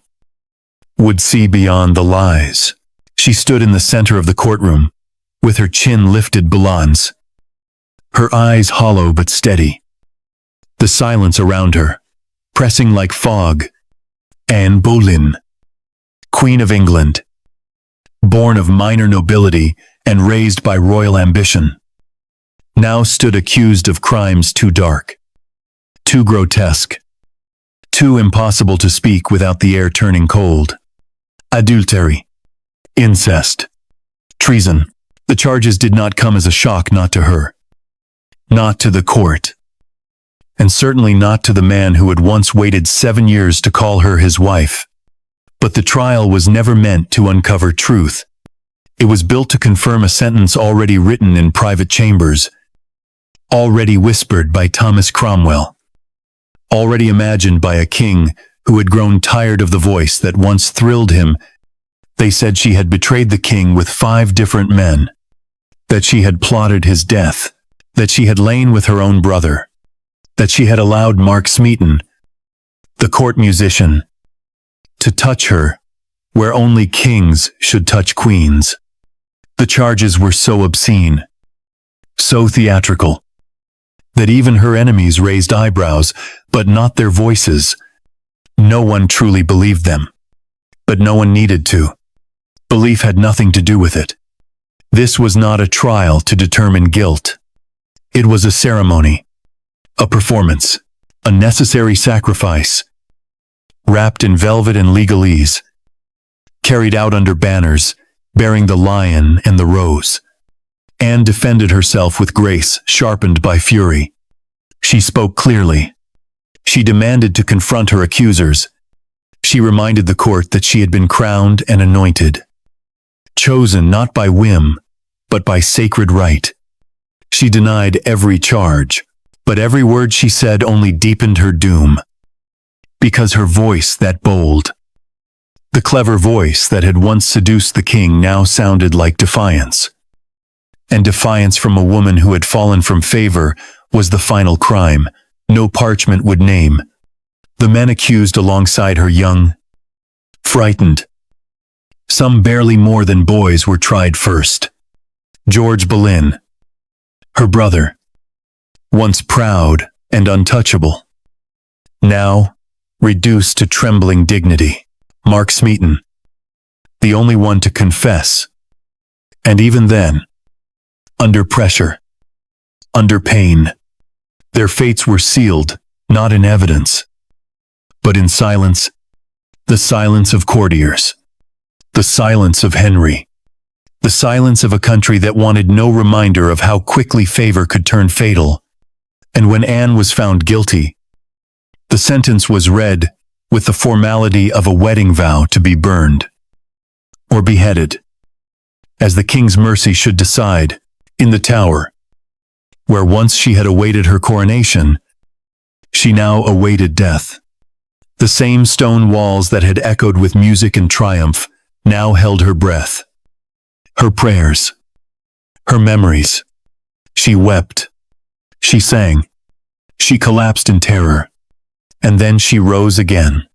would see beyond the lies. She stood in the center of the courtroom, with her chin lifted ballons, her eyes hollow but steady. The silence around her, pressing like fog. Anne Boleyn, Queen of England, born of minor nobility and raised by royal ambition, now stood accused of crimes too dark, too grotesque, too impossible to speak without the air turning cold. Adultery, incest, treason. The charges did not come as a shock, not to her, not to the court, and certainly not to the man who had once waited 7 years to call her his wife. But the trial was never meant to uncover truth. It was built to confirm a sentence already written in private chambers, already whispered by Thomas Cromwell, already imagined by a king who had grown tired of the voice that once thrilled him. They said she had betrayed the king with 5 different men, that she had plotted his death, that she had lain with her own brother, that she had allowed Mark Smeaton, the court musician, to touch her where only kings should touch queens. The charges were so obscene, so theatrical, that even her enemies raised eyebrows, but not their voices. No one truly believed them, but no one needed to. Belief had nothing to do with it. This was not a trial to determine guilt. It was a ceremony, a performance, a necessary sacrifice, wrapped in velvet and legalese, carried out under banners, bearing the lion and the rose. Anne defended herself with grace sharpened by fury. She spoke clearly. She demanded to confront her accusers. She reminded the court that she had been crowned and anointed, chosen not by whim, but by sacred right. She denied every charge, but every word she said only deepened her doom. Because her voice, that bold, the clever voice that had once seduced the king, now sounded like defiance. And defiance from a woman who had fallen from favor was the final crime no parchment would name. The men accused alongside her, young, frightened. Some barely more than boys, were tried first. George Boleyn, her brother, once proud and untouchable, now reduced to trembling dignity. Mark Smeaton, the only one to confess, and even then, under pressure, under pain. Their fates were sealed, not in evidence, but in silence, the silence of courtiers, the silence of Henry, the silence of a country that wanted no reminder of how quickly favor could turn fatal. And when Anne was found guilty, the sentence was read with the formality of a wedding vow to be burned or beheaded, as the king's mercy should decide. In the Tower, where once she had awaited her coronation, she now awaited death. The same stone walls that had echoed with music and triumph now held her breath, her prayers, her memories. She wept, she sang, she collapsed in terror, and then she rose again,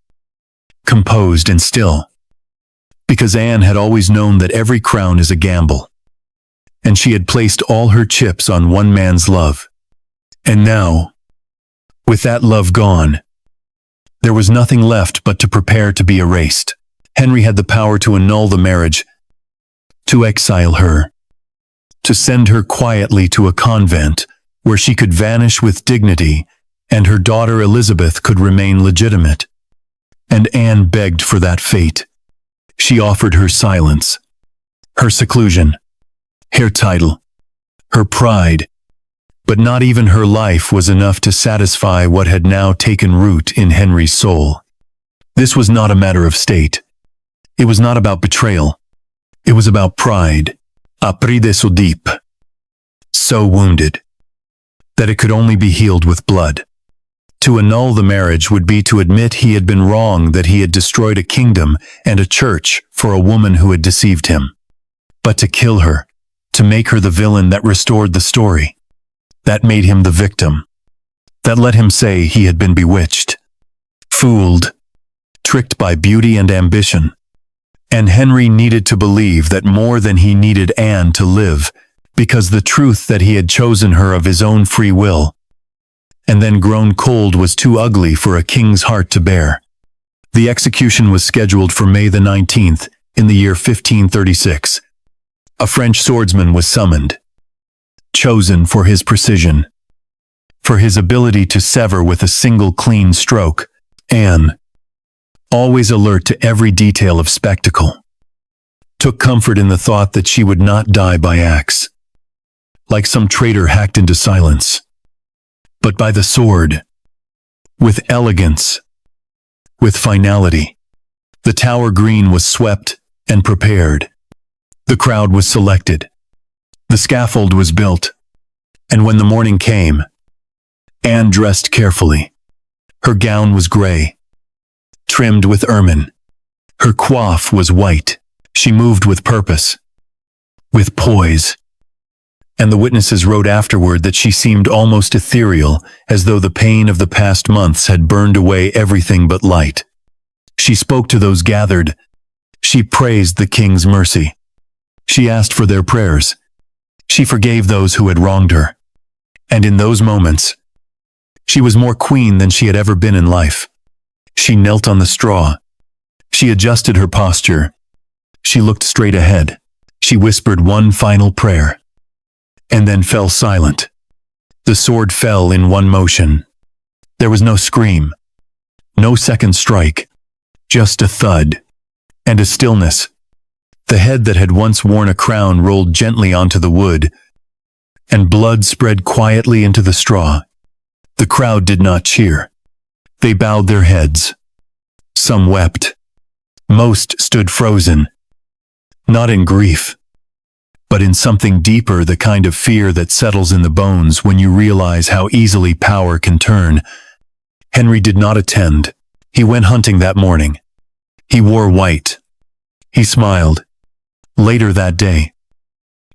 composed and still, because Anne had always known that every crown is a gamble, and she had placed all her chips on one man's love. And now, with that love gone, there was nothing left but to prepare to be erased. Henry had the power to annul the marriage, to exile her, to send her quietly to a convent where she could vanish with dignity and her daughter Elizabeth could remain legitimate. And Anne begged for that fate. She offered her silence, her seclusion, her title, her pride, but not even her life was enough to satisfy what had now taken root in Henry's soul. This was not a matter of state. It was not about betrayal. It was about pride, apride so deep, so wounded, that it could only be healed with blood. To annul the marriage would be to admit he had been wrong, that he had destroyed a kingdom and a church for a woman who had deceived him. But to kill her, to make her the villain that restored the story, that made him the victim, that let him say he had been bewitched, fooled, tricked by beauty and ambition. And Henry needed to believe that more than he needed Anne to live, because the truth that he had chosen her of his own free will, and then grown cold, was too ugly for a king's heart to bear. The execution was scheduled for May the 19th in the year 1536. A French swordsman was summoned, chosen for his precision, for his ability to sever with a single clean stroke. Anne, always alert to every detail of spectacle, took comfort in the thought that she would not die by axe, like some traitor hacked into silence, but by the sword, with elegance, with finality. The Tower Green was swept and prepared. The crowd was selected. The scaffold was built. And when the morning came, Anne dressed carefully. Her gown was gray, trimmed with ermine. Her coif was white. She moved with purpose, with poise. And the witnesses wrote afterward that she seemed almost ethereal, as though the pain of the past months had burned away everything but light. She spoke to those gathered. She praised the king's mercy. She asked for their prayers. She forgave those who had wronged her. And in those moments, she was more queen than she had ever been in life. She knelt on the straw. She adjusted her posture. She looked straight ahead. She whispered one final prayer, and then fell silent. The sword fell in one motion. There was no scream, no second strike, just a thud, and a stillness. The head that had once worn a crown rolled gently onto the wood, and blood spread quietly into the straw. The crowd did not cheer. They bowed their heads. Some wept. Most stood frozen, not in grief, but in something deeper, the kind of fear that settles in the bones when you realize how easily power can turn. Henry did not attend. He went hunting that morning. He wore white. He smiled. Later that day,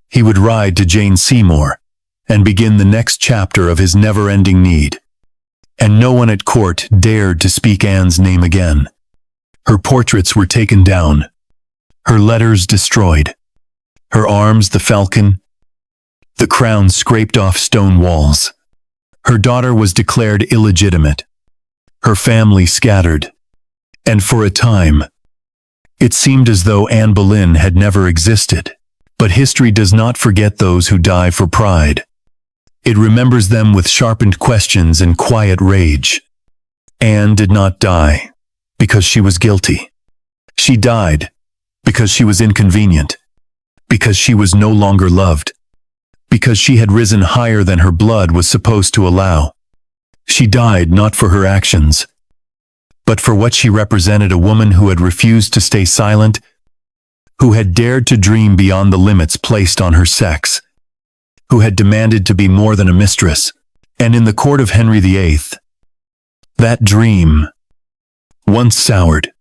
he would ride to Jane Seymour and begin the next chapter of his never-ending need. And no one at court dared to speak Anne's name again. Her portraits were taken down, her letters destroyed, her arms the falcon, the crown scraped off stone walls. Her daughter was declared illegitimate, her family scattered, and for a time, it seemed as though Anne Boleyn had never existed. But history does not forget those who die for pride. It remembers them with sharpened questions and quiet rage. Anne did not die because she was guilty. She died because she was inconvenient, because she was no longer loved, because she had risen higher than her blood was supposed to allow. She died not for her actions, but for what she represented: a woman who had refused to stay silent, who had dared to dream beyond the limits placed on her sex, who had demanded to be more than a mistress. And in the court of Henry VIII, that dream, once soured,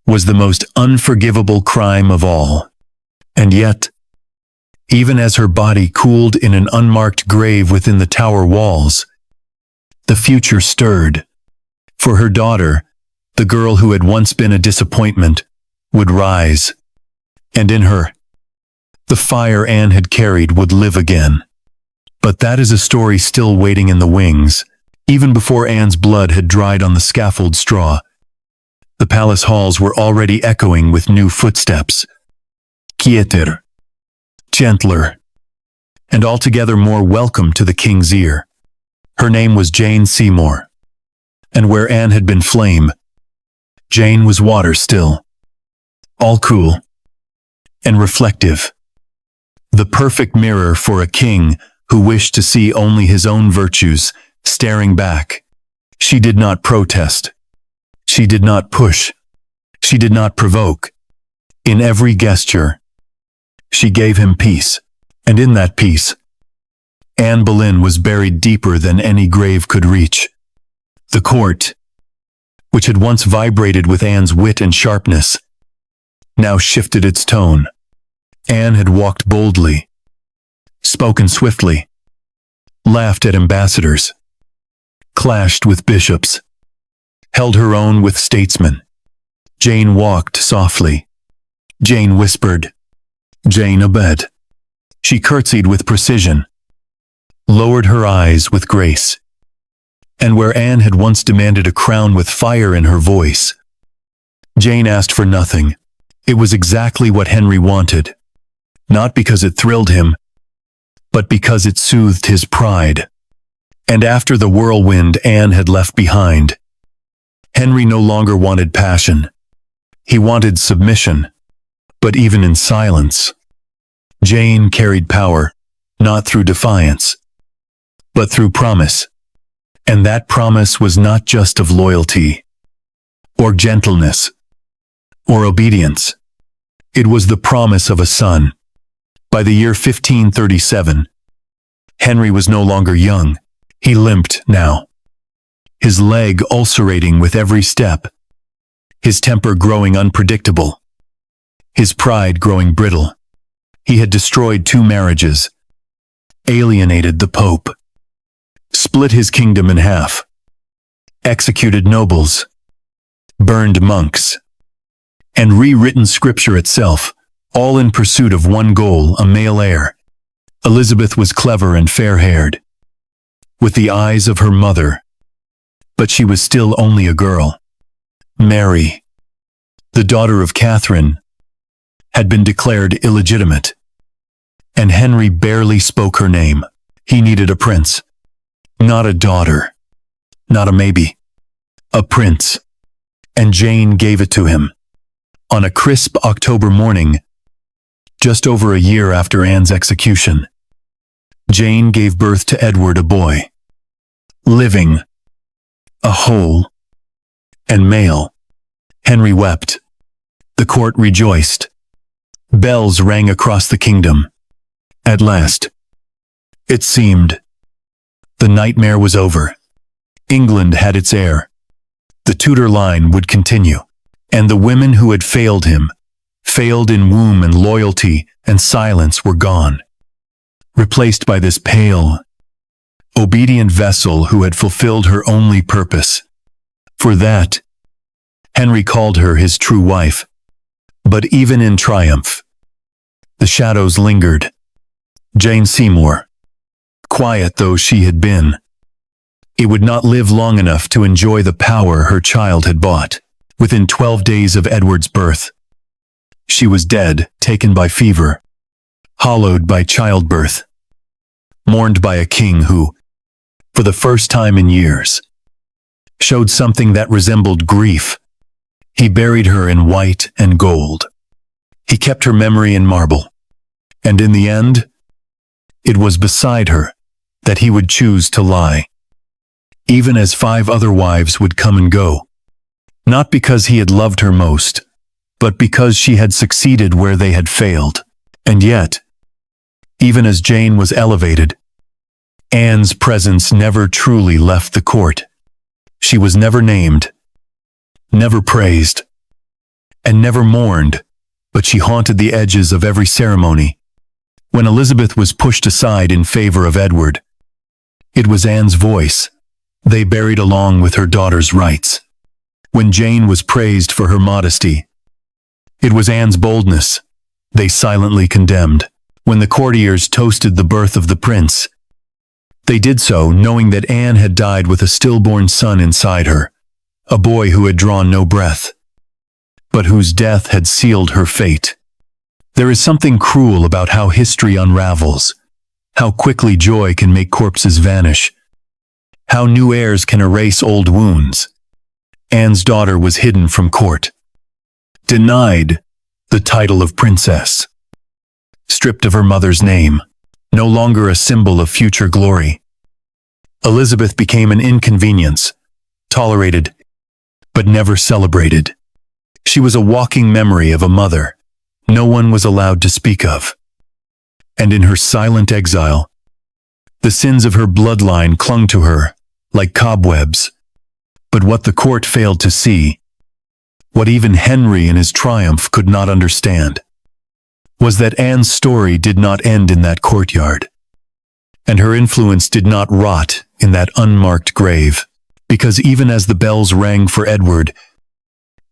was the most unforgivable crime of all. And yet, even as her body cooled in an unmarked grave within the Tower walls, the future stirred. For her daughter, the girl who had once been a disappointment, would rise. And in her, the fire Anne had carried would live again. But that is a story still waiting in the wings. Even before Anne's blood had dried on the scaffold straw, the palace halls were already echoing with new footsteps. Quieter, gentler, and altogether more welcome to the king's ear. Her name was Jane Seymour, and where Anne had been flame, Jane was water still, all cool and reflective. The perfect mirror for a king who wished to see only his own virtues staring back. She did not protest. She did not push. She did not provoke. In every gesture, she gave him peace. And in that peace, Anne Boleyn was buried deeper than any grave could reach. The court, which had once vibrated with Anne's wit and sharpness, now shifted its tone. Anne had walked boldly, spoken swiftly, laughed at ambassadors, clashed with bishops, held her own with statesmen. Jane walked softly. Jane whispered. Jane obeyed. She curtsied with precision, lowered her eyes with grace. And where Anne had once demanded a crown with fire in her voice, Jane asked for nothing. It was exactly what Henry wanted, not because it thrilled him, but because it soothed his pride. And after the whirlwind Anne had left behind, Henry no longer wanted passion. He wanted submission. But even in silence, Jane carried power, not through defiance, but through promise. And that promise was not just of loyalty, or gentleness, or obedience. It was the promise of a son. By the year 1537, Henry was no longer young. He limped now, his leg ulcerating with every step, his temper growing unpredictable, his pride growing brittle. He had destroyed 2 marriages, alienated the Pope, split his kingdom in half, executed nobles, burned monks, and rewritten scripture itself, all in pursuit of one goal, a male heir. Elizabeth was clever and fair-haired, with the eyes of her mother, but she was still only a girl. Mary, the daughter of Catherine, had been declared illegitimate, and Henry barely spoke her name. He needed a prince, not a daughter, not a maybe, a prince, and Jane gave it to him. On a crisp October morning, just over a year after Anne's execution, Jane gave birth to Edward, a boy, living, a whole, and male. Henry wept. The court rejoiced. Bells rang across the kingdom. At last, it seemed, the nightmare was over. England had its heir. The Tudor line would continue, and the women who had failed him, failed in womb and loyalty and silence, were gone, replaced by this pale, obedient vessel who had fulfilled her only purpose. For that, Henry called her his true wife. But even in triumph, the shadows lingered. Jane Seymour, quiet though she had been, it would not live long enough to enjoy the power her child had bought. Within 12 days of Edward's birth, she was dead, taken by fever, hollowed by childbirth, mourned by a king who, for the first time in years, showed something that resembled grief. He buried her in white and gold. He kept her memory in marble. And in the end, it was beside her that he would choose to lie, even as 5 other wives would come and go, not because he had loved her most, but because she had succeeded where they had failed. And yet, even as Jane was elevated, Anne's presence never truly left the court. She was never named, never praised, and never mourned, but she haunted the edges of every ceremony. When Elizabeth was pushed aside in favor of Edward, it was Anne's voice they buried along with her daughter's rights. When Jane was praised for her modesty, it was Anne's boldness they silently condemned. When the courtiers toasted the birth of the prince, they did so knowing that Anne had died with a stillborn son inside her, a boy who had drawn no breath, but whose death had sealed her fate. There is something cruel about how history unravels, how quickly joy can make corpses vanish, how new airs can erase old wounds. Anne's daughter was hidden from court, denied the title of princess, stripped of her mother's name, no longer a symbol of future glory. Elizabeth became an inconvenience, tolerated, but never celebrated. She was a walking memory of a mother no one was allowed to speak of. And in her silent exile, the sins of her bloodline clung to her like cobwebs. But what the court failed to see, what even Henry in his triumph could not understand, was that Anne's story did not end in that courtyard, and her influence did not rot in that unmarked grave, because even as the bells rang for Edward,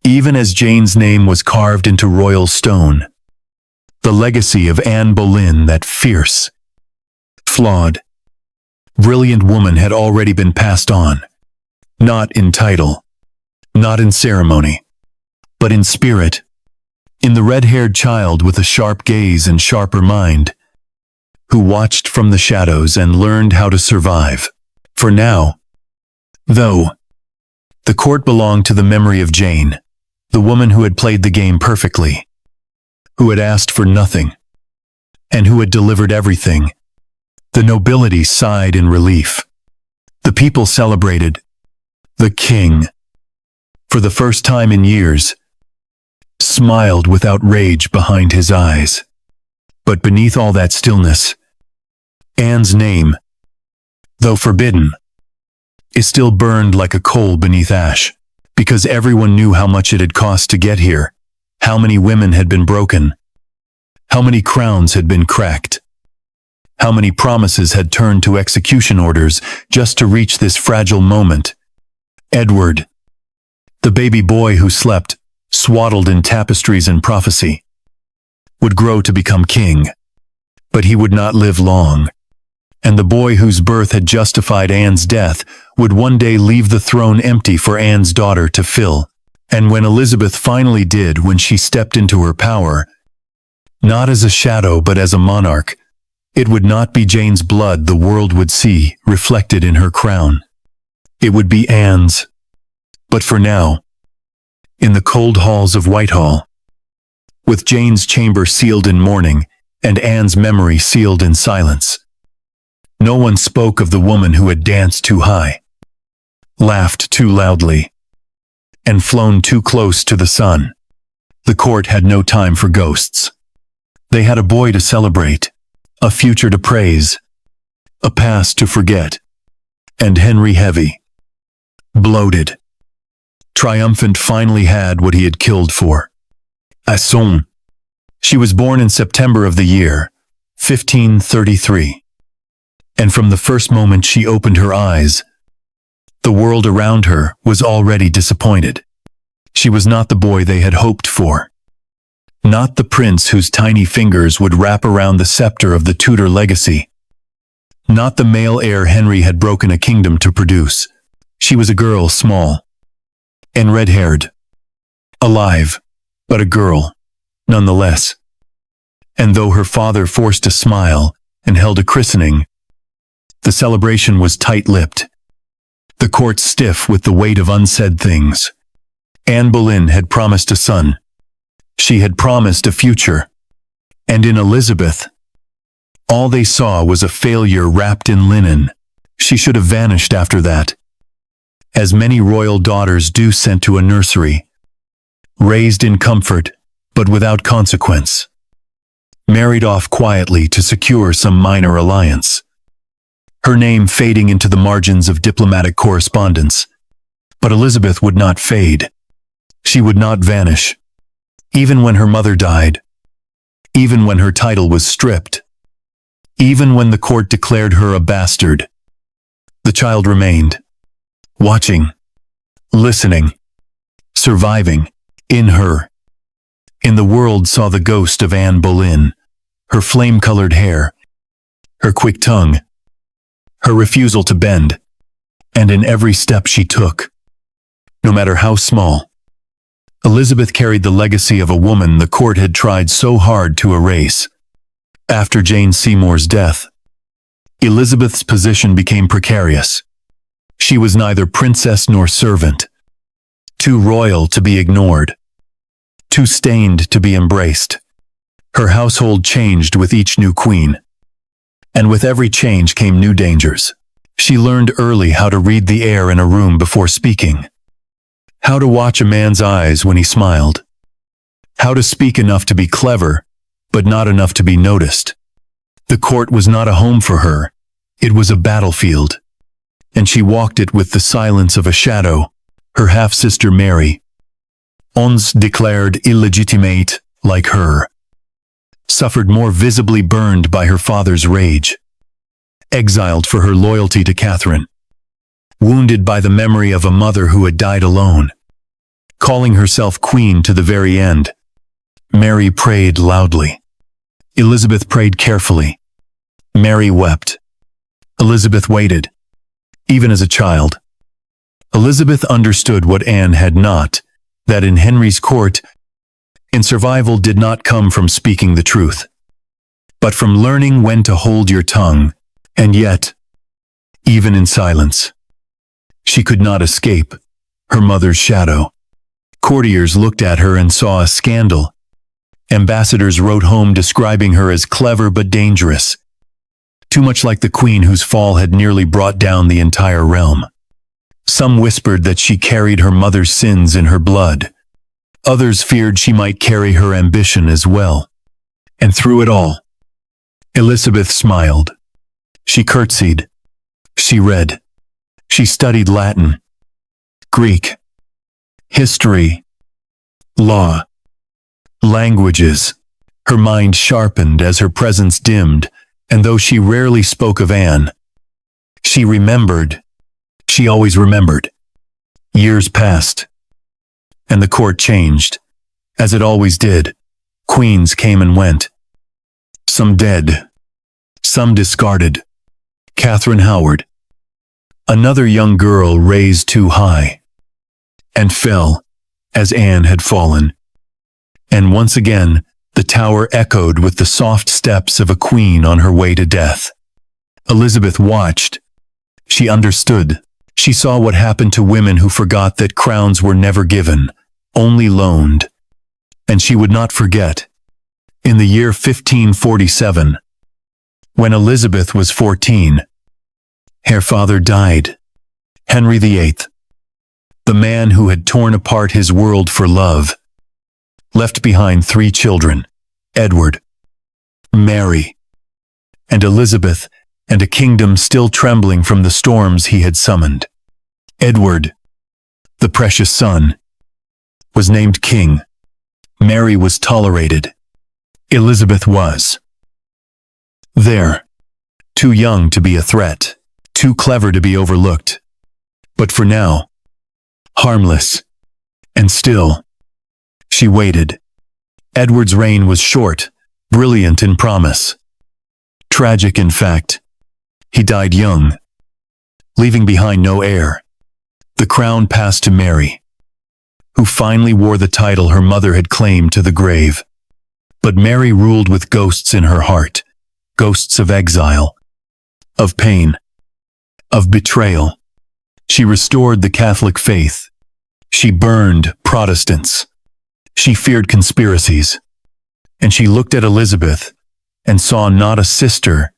even as Jane's name was carved into royal stone, the legacy of Anne Boleyn, that fierce, flawed, brilliant woman, had already been passed on, not in title, not in ceremony, but in spirit, in the red-haired child with a sharp gaze and sharper mind, who watched from the shadows and learned how to survive. For now, though, the court belonged to the memory of Jane, the woman who had played the game perfectly, who had asked for nothing, and who had delivered everything. The nobility sighed in relief. The people celebrated. The king, for the first time in years, smiled without rage behind his eyes. But beneath all that stillness, Anne's name, though forbidden, is still burned like a coal beneath ash, because everyone knew how much it had cost to get here, how many women had been broken, how many crowns had been cracked, how many promises had turned to execution orders just to reach this fragile moment. Edward, the baby boy who slept, swaddled in tapestries and prophecy, would grow to become king, but he would not live long. And the boy whose birth had justified Anne's death would one day leave the throne empty for Anne's daughter to fill. And when Elizabeth finally did, when she stepped into her power, not as a shadow but as a monarch, it would not be Jane's blood the world would see reflected in her crown. It would be Anne's. But for now, in the cold halls of Whitehall, with Jane's chamber sealed in mourning and Anne's memory sealed in silence, no one spoke of the woman who had danced too high, laughed too loudly, and flown too close to the sun. The court had no time for ghosts. They had a boy to celebrate, a future to praise, a past to forget, and Henry heavy, bloated, triumphant, finally had what he had killed for. Asson. She was born in September of the year 1533. And from the first moment she opened her eyes, the world around her was already disappointed. She was not the boy they had hoped for. Not the prince whose tiny fingers would wrap around the scepter of the Tudor legacy. Not the male heir Henry had broken a kingdom to produce. She was a girl, small and red-haired, alive, but a girl, nonetheless. And though her father forced a smile and held a christening, the celebration was tight-lipped, the court stiff with the weight of unsaid things. Anne Boleyn had promised a son. She had promised a future. And in Elizabeth, all they saw was a failure wrapped in linen. She should have vanished after that, as many royal daughters do, sent to a nursery, raised in comfort, but without consequence, married off quietly to secure some minor alliance, her name fading into the margins of diplomatic correspondence. But Elizabeth would not fade. She would not vanish. Even when her mother died, even when her title was stripped, even when the court declared her a bastard, the child remained, watching, listening, surviving. In her, in the world, saw the ghost of Anne Boleyn, her flame-colored hair, her quick tongue, her refusal to bend, and in every step she took, no matter how small, Elizabeth carried the legacy of a woman the court had tried so hard to erase. After Jane Seymour's death, Elizabeth's position became precarious. She was neither princess nor servant, too royal to be ignored, too stained to be embraced. Her household changed with each new queen, and with every change came new dangers. She learned early how to read the air in a room before speaking, how to watch a man's eyes when he smiled, how to speak enough to be clever, but not enough to be noticed. The court was not a home for her, it was a battlefield, and she walked it with the silence of a shadow. Her half-sister Mary, once declared illegitimate like her, suffered more visibly burned by her father's rage, exiled for her loyalty to Catherine, wounded by the memory of a mother who had died alone, calling herself queen to the very end. Mary prayed loudly. Elizabeth prayed carefully. Mary wept. Elizabeth waited, even as a child. Elizabeth understood what Anne had not, that in Henry's court, in survival did not come from speaking the truth, but from learning when to hold your tongue, and yet, even in silence, she could not escape her mother's shadow. Courtiers looked at her and saw a scandal. Ambassadors wrote home describing her as clever but dangerous, too much like the queen whose fall had nearly brought down the entire realm. Some whispered that she carried her mother's sins in her blood. Others feared she might carry her ambition as well. And through it all, Elizabeth smiled. She curtsied. She read. She studied Latin, Greek, history, law, languages. Her mind sharpened as her presence dimmed, and though she rarely spoke of Anne, she remembered. She always remembered. Years passed, and the court changed, as it always did. Queens came and went. Some dead, some discarded. Catherine Howard, another young girl raised too high, and fell, as Anne had fallen. And once again, the tower echoed with the soft steps of a queen on her way to death. Elizabeth watched. She understood. She saw what happened to women who forgot that crowns were never given, only loaned. And she would not forget. In the year 1547, when Elizabeth was 14, her father died. Henry VIII, the man who had torn apart his world for love, left behind 3 children, Edward, Mary, and Elizabeth, and a kingdom still trembling from the storms he had summoned. Edward, the precious son, was named king. Mary was tolerated. Elizabeth was there, too young to be a threat, too clever to be overlooked. But for now, harmless, and still, she waited. Edward's reign was short, brilliant in promise, tragic in fact. He died young, leaving behind no heir. The crown passed to Mary, who finally wore the title her mother had claimed to the grave. But Mary ruled with ghosts in her heart, ghosts of exile, of pain, of betrayal. She restored the Catholic faith. She burned Protestants. She feared conspiracies. And she looked at Elizabeth and saw not a sister,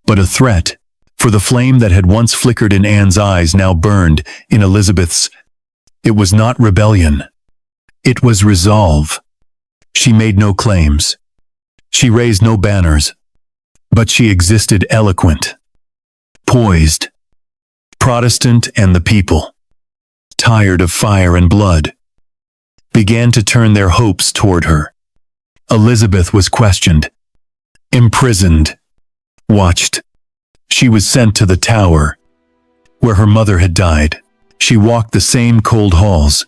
but a threat, for the flame that had once flickered in Anne's eyes now burned in Elizabeth's. It was not rebellion. It was resolve. She made no claims. She raised no banners. But she existed eloquent, poised. Protestant and the people, tired of fire and blood, began to turn their hopes toward her. Elizabeth was questioned, imprisoned, watched. She was sent to the Tower, where her mother had died. She walked the same cold halls,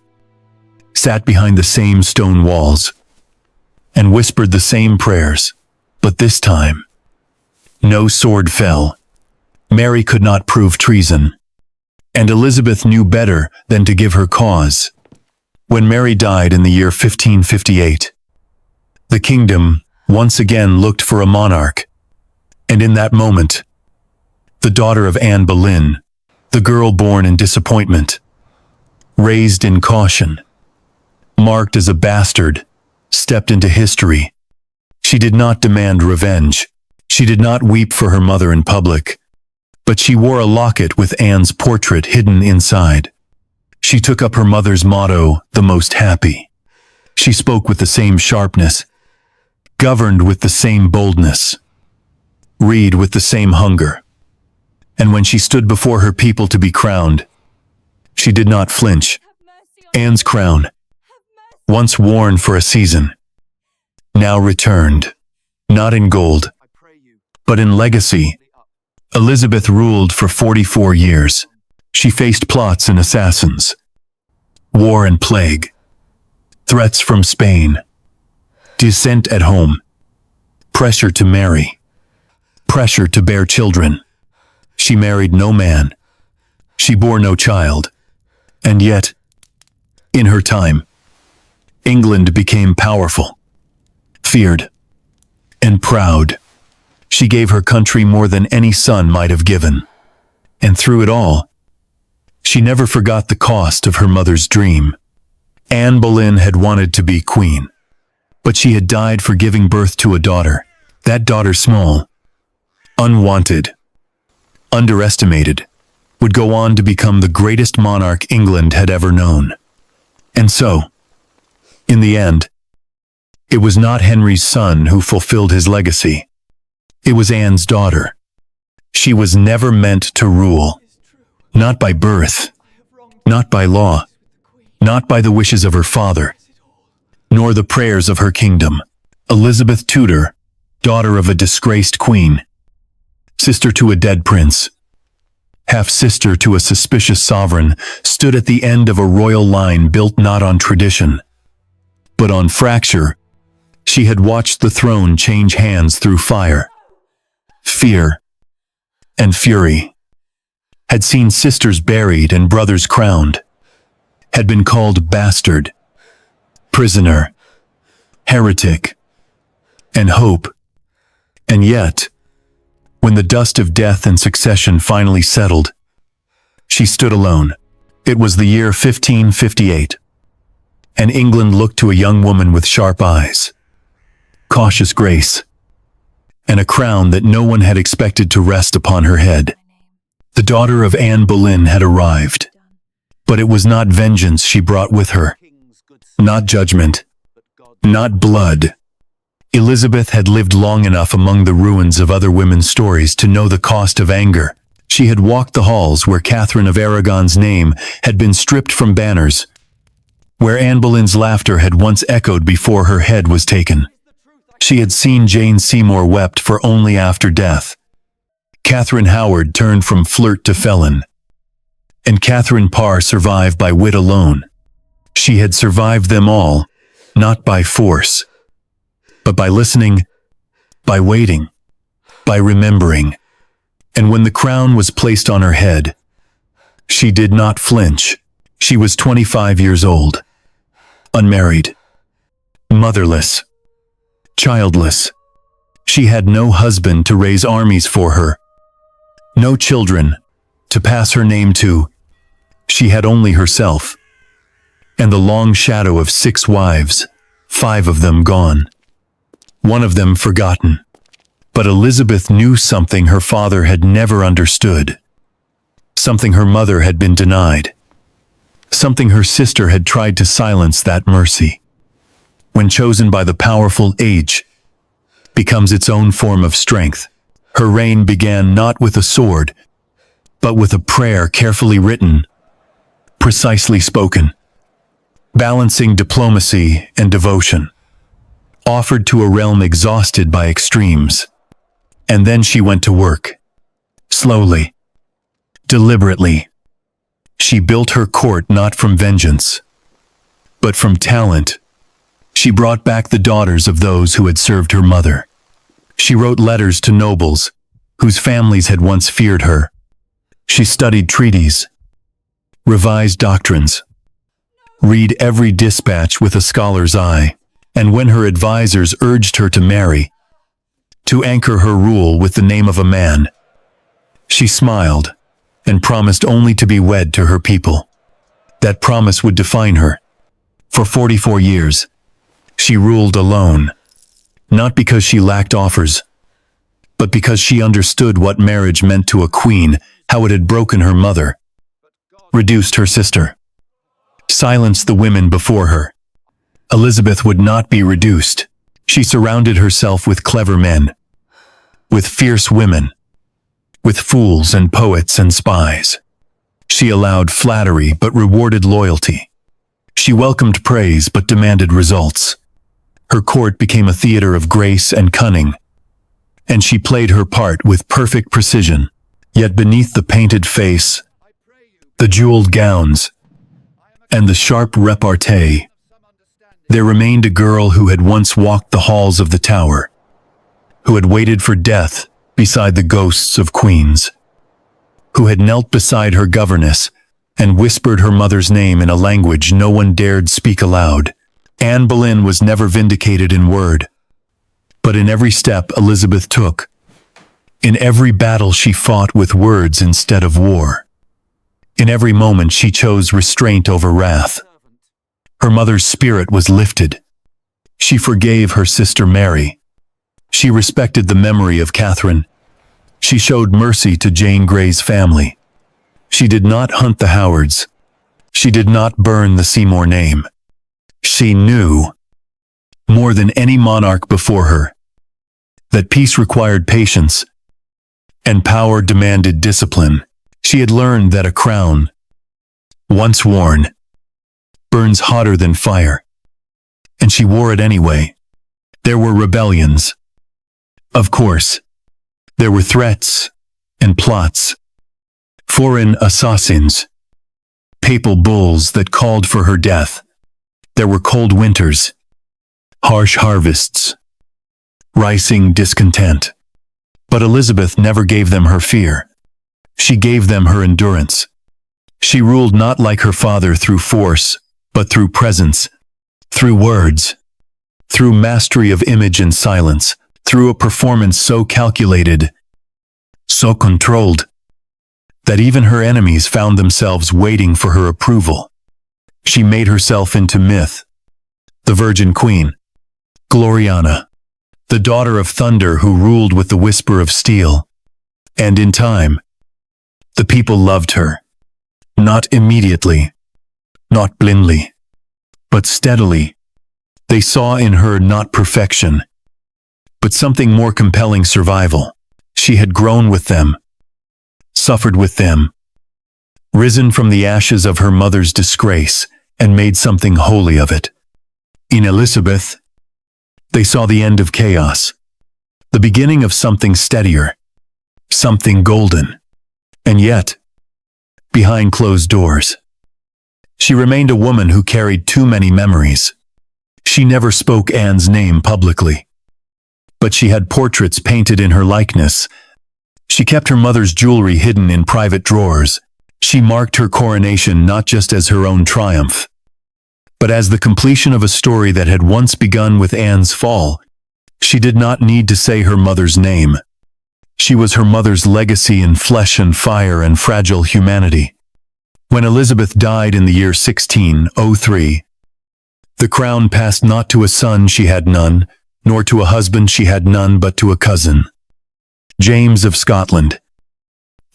sat behind the same stone walls, and whispered the same prayers. But this time, no sword fell. Mary could not prove treason, and Elizabeth knew better than to give her cause. When Mary died in the year 1558, the kingdom once again looked for a monarch, and in that moment, the daughter of Anne Boleyn, the girl born in disappointment, raised in caution, marked as a bastard, stepped into history. She did not demand revenge. She did not weep for her mother in public, but she wore a locket with Anne's portrait hidden inside. She took up her mother's motto, "The most happy." She spoke with the same sharpness, governed with the same boldness, read with the same hunger. And when she stood before her people to be crowned, she did not flinch. Anne's crown, once worn for a season, now returned, not in gold, but in legacy. Elizabeth ruled for 44 years. She faced plots and assassins, war and plague, threats from Spain, dissent at home, pressure to marry, pressure to bear children. She married no man. She bore no child. And yet, in her time, England became powerful, feared, and proud. She gave her country more than any son might have given. And through it all, she never forgot the cost of her mother's dream. Anne Boleyn had wanted to be queen, but she had died for giving birth to a daughter. That daughter, small, unwanted, underestimated, would go on to become the greatest monarch England had ever known. And so, in the end, it was not Henry's son who fulfilled his legacy. It was Anne's daughter. She was never meant to rule. Not by birth, not by law, not by the wishes of her father, nor the prayers of her kingdom. Elizabeth Tudor, daughter of a disgraced queen, sister to a dead prince, half-sister to a suspicious sovereign, stood at the end of a royal line built not on tradition, but on fracture. She had watched the throne change hands through fire, fear, and fury, had seen sisters buried and brothers crowned, had been called bastard, prisoner, heretic, and hope. And yet, when the dust of death and succession finally settled, she stood alone. It was the year 1558, and England looked to a young woman with sharp eyes, cautious grace, and a crown that no one had expected to rest upon her head. The daughter of Anne Boleyn had arrived, but it was not vengeance she brought with her, not judgment, not blood. Elizabeth had lived long enough among the ruins of other women's stories to know the cost of anger. She had walked the halls where Catherine of Aragon's name had been stripped from banners, where Anne Boleyn's laughter had once echoed before her head was taken. She had seen Jane Seymour wept for only after death. Catherine Howard turned from flirt to felon, and Catherine Parr survived by wit alone. She had survived them all, not by force, but by listening, by waiting, by remembering. And when the crown was placed on her head, she did not flinch. She was 25 years old, unmarried, motherless, childless. She had no husband to raise armies for her, no children to pass her name to. She had only herself, and the long shadow of 6 wives, 5 of them gone, one of them forgotten. But Elizabeth knew something her father had never understood, something her mother had been denied, something her sister had tried to silence. That mercy, when chosen by the powerful, age becomes its own form of strength. Her reign began not with a sword, but with a prayer carefully written, precisely spoken, balancing diplomacy and devotion, offered to a realm exhausted by extremes. And then she went to work. Slowly, deliberately, she built her court not from vengeance, but from talent. She brought back the daughters of those who had served her mother. She wrote letters to nobles whose families had once feared her. She studied treaties, revised doctrines, read every dispatch with a scholar's eye, and when her advisers urged her to marry, to anchor her rule with the name of a man, She smiled and promised only to be wed to her people. That promise would define her. For 44 years, she ruled alone, not because she lacked offers, but because she understood what marriage meant to a queen, how it had broken her mother, reduced her sister, silenced the women before her. Elizabeth would not be reduced. She surrounded herself with clever men, with fierce women, with fools and poets and spies. She allowed flattery but rewarded loyalty. She welcomed praise but demanded results. Her court became a theater of grace and cunning, and she played her part with perfect precision. Yet beneath the painted face, the jeweled gowns, and the sharp repartee, there remained a girl who had once walked the halls of the Tower, who had waited for death beside the ghosts of queens, who had knelt beside her governess and whispered her mother's name in a language no one dared speak aloud. Anne Boleyn was never vindicated in word, but in every step Elizabeth took, in every battle she fought with words instead of war. In every moment she chose restraint over wrath. Her mother's spirit was lifted. She forgave her sister Mary. She respected the memory of Catherine. She showed mercy to Jane Grey's family. She did not hunt the Howards. She did not burn the Seymour name. She knew, more than any monarch before her, that peace required patience and power demanded discipline. She had learned that a crown, once worn, burns hotter than fire, and she wore it anyway. There were rebellions. Of course, there were threats and plots, foreign assassins, papal bulls that called for her death. There were cold winters, harsh harvests, rising discontent. But Elizabeth never gave them her fear. She gave them her endurance. She ruled not like her father through force, but through presence, through words, through mastery of image and silence, through a performance so calculated, so controlled, that even her enemies found themselves waiting for her approval. She made herself into myth, the Virgin Queen, Gloriana, the daughter of thunder who ruled with the whisper of steel. And in time, the people loved her, not immediately, not blindly, but steadily. They saw in her not perfection, but something more compelling: survival. She had grown with them, suffered with them, risen from the ashes of her mother's disgrace, and made something holy of it. In Elizabeth, they saw the end of chaos, the beginning of something steadier, something golden. And yet, behind closed doors, she remained a woman who carried too many memories. She never spoke Anne's name publicly, but she had portraits painted in her likeness. She kept her mother's jewelry hidden in private drawers. She marked her coronation not just as her own triumph, but as the completion of a story that had once begun with Anne's fall. She did not need to say her mother's name. She was her mother's legacy in flesh and fire and fragile humanity. When Elizabeth died in the year 1603, the crown passed not to a son she had none, nor to a husband she had none, but to a cousin, James of Scotland.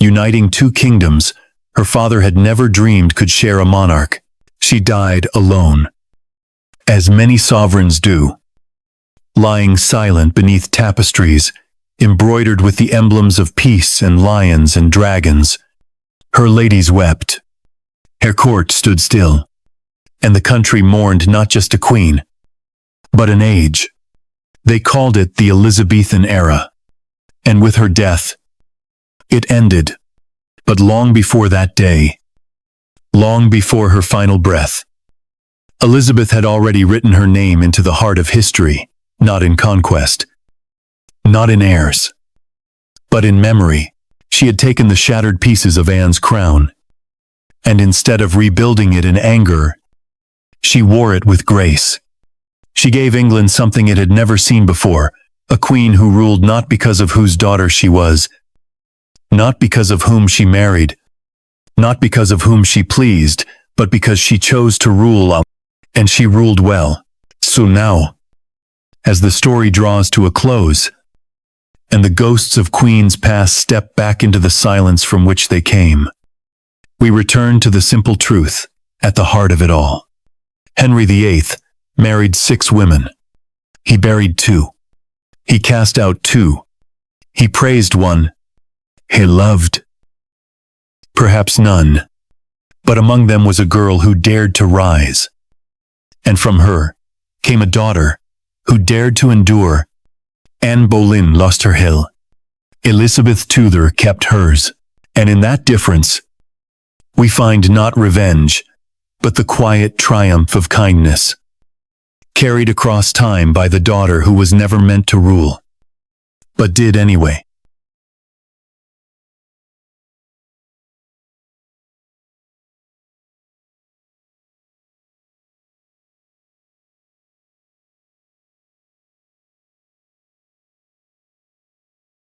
Uniting two kingdoms her father had never dreamed could share a monarch. She died alone, as many sovereigns do, lying silent beneath tapestries embroidered with the emblems of peace and lions and dragons. Her ladies wept. Her court stood still, and the country mourned not just a queen, but an age. They called it the Elizabethan era, and with her death, it ended. But long before that day, long before her final breath, Elizabeth had already written her name into the heart of history, not in conquest, not in heirs, but in memory. She had taken the shattered pieces of Anne's crown, and instead of rebuilding it in anger, she wore it with grace. She gave England something it had never seen before, a queen who ruled not because of whose daughter she was, not because of whom she married, not because of whom she pleased, but because she chose to rule, and she ruled well. So now, as the story draws to a close, and the ghosts of queens past step back into the silence from which they came, we return to the simple truth at the heart of it all. Henry VIII married 6 women. He buried 2. He cast out 2. He praised 1. He loved perhaps none. But among them was a girl who dared to rise. And from her came a daughter who dared to endure. Anne Boleyn lost her hill. Elizabeth Tudor kept hers. And in that difference, we find not revenge, but the quiet triumph of kindness, carried across time by the daughter who was never meant to rule, but did anyway.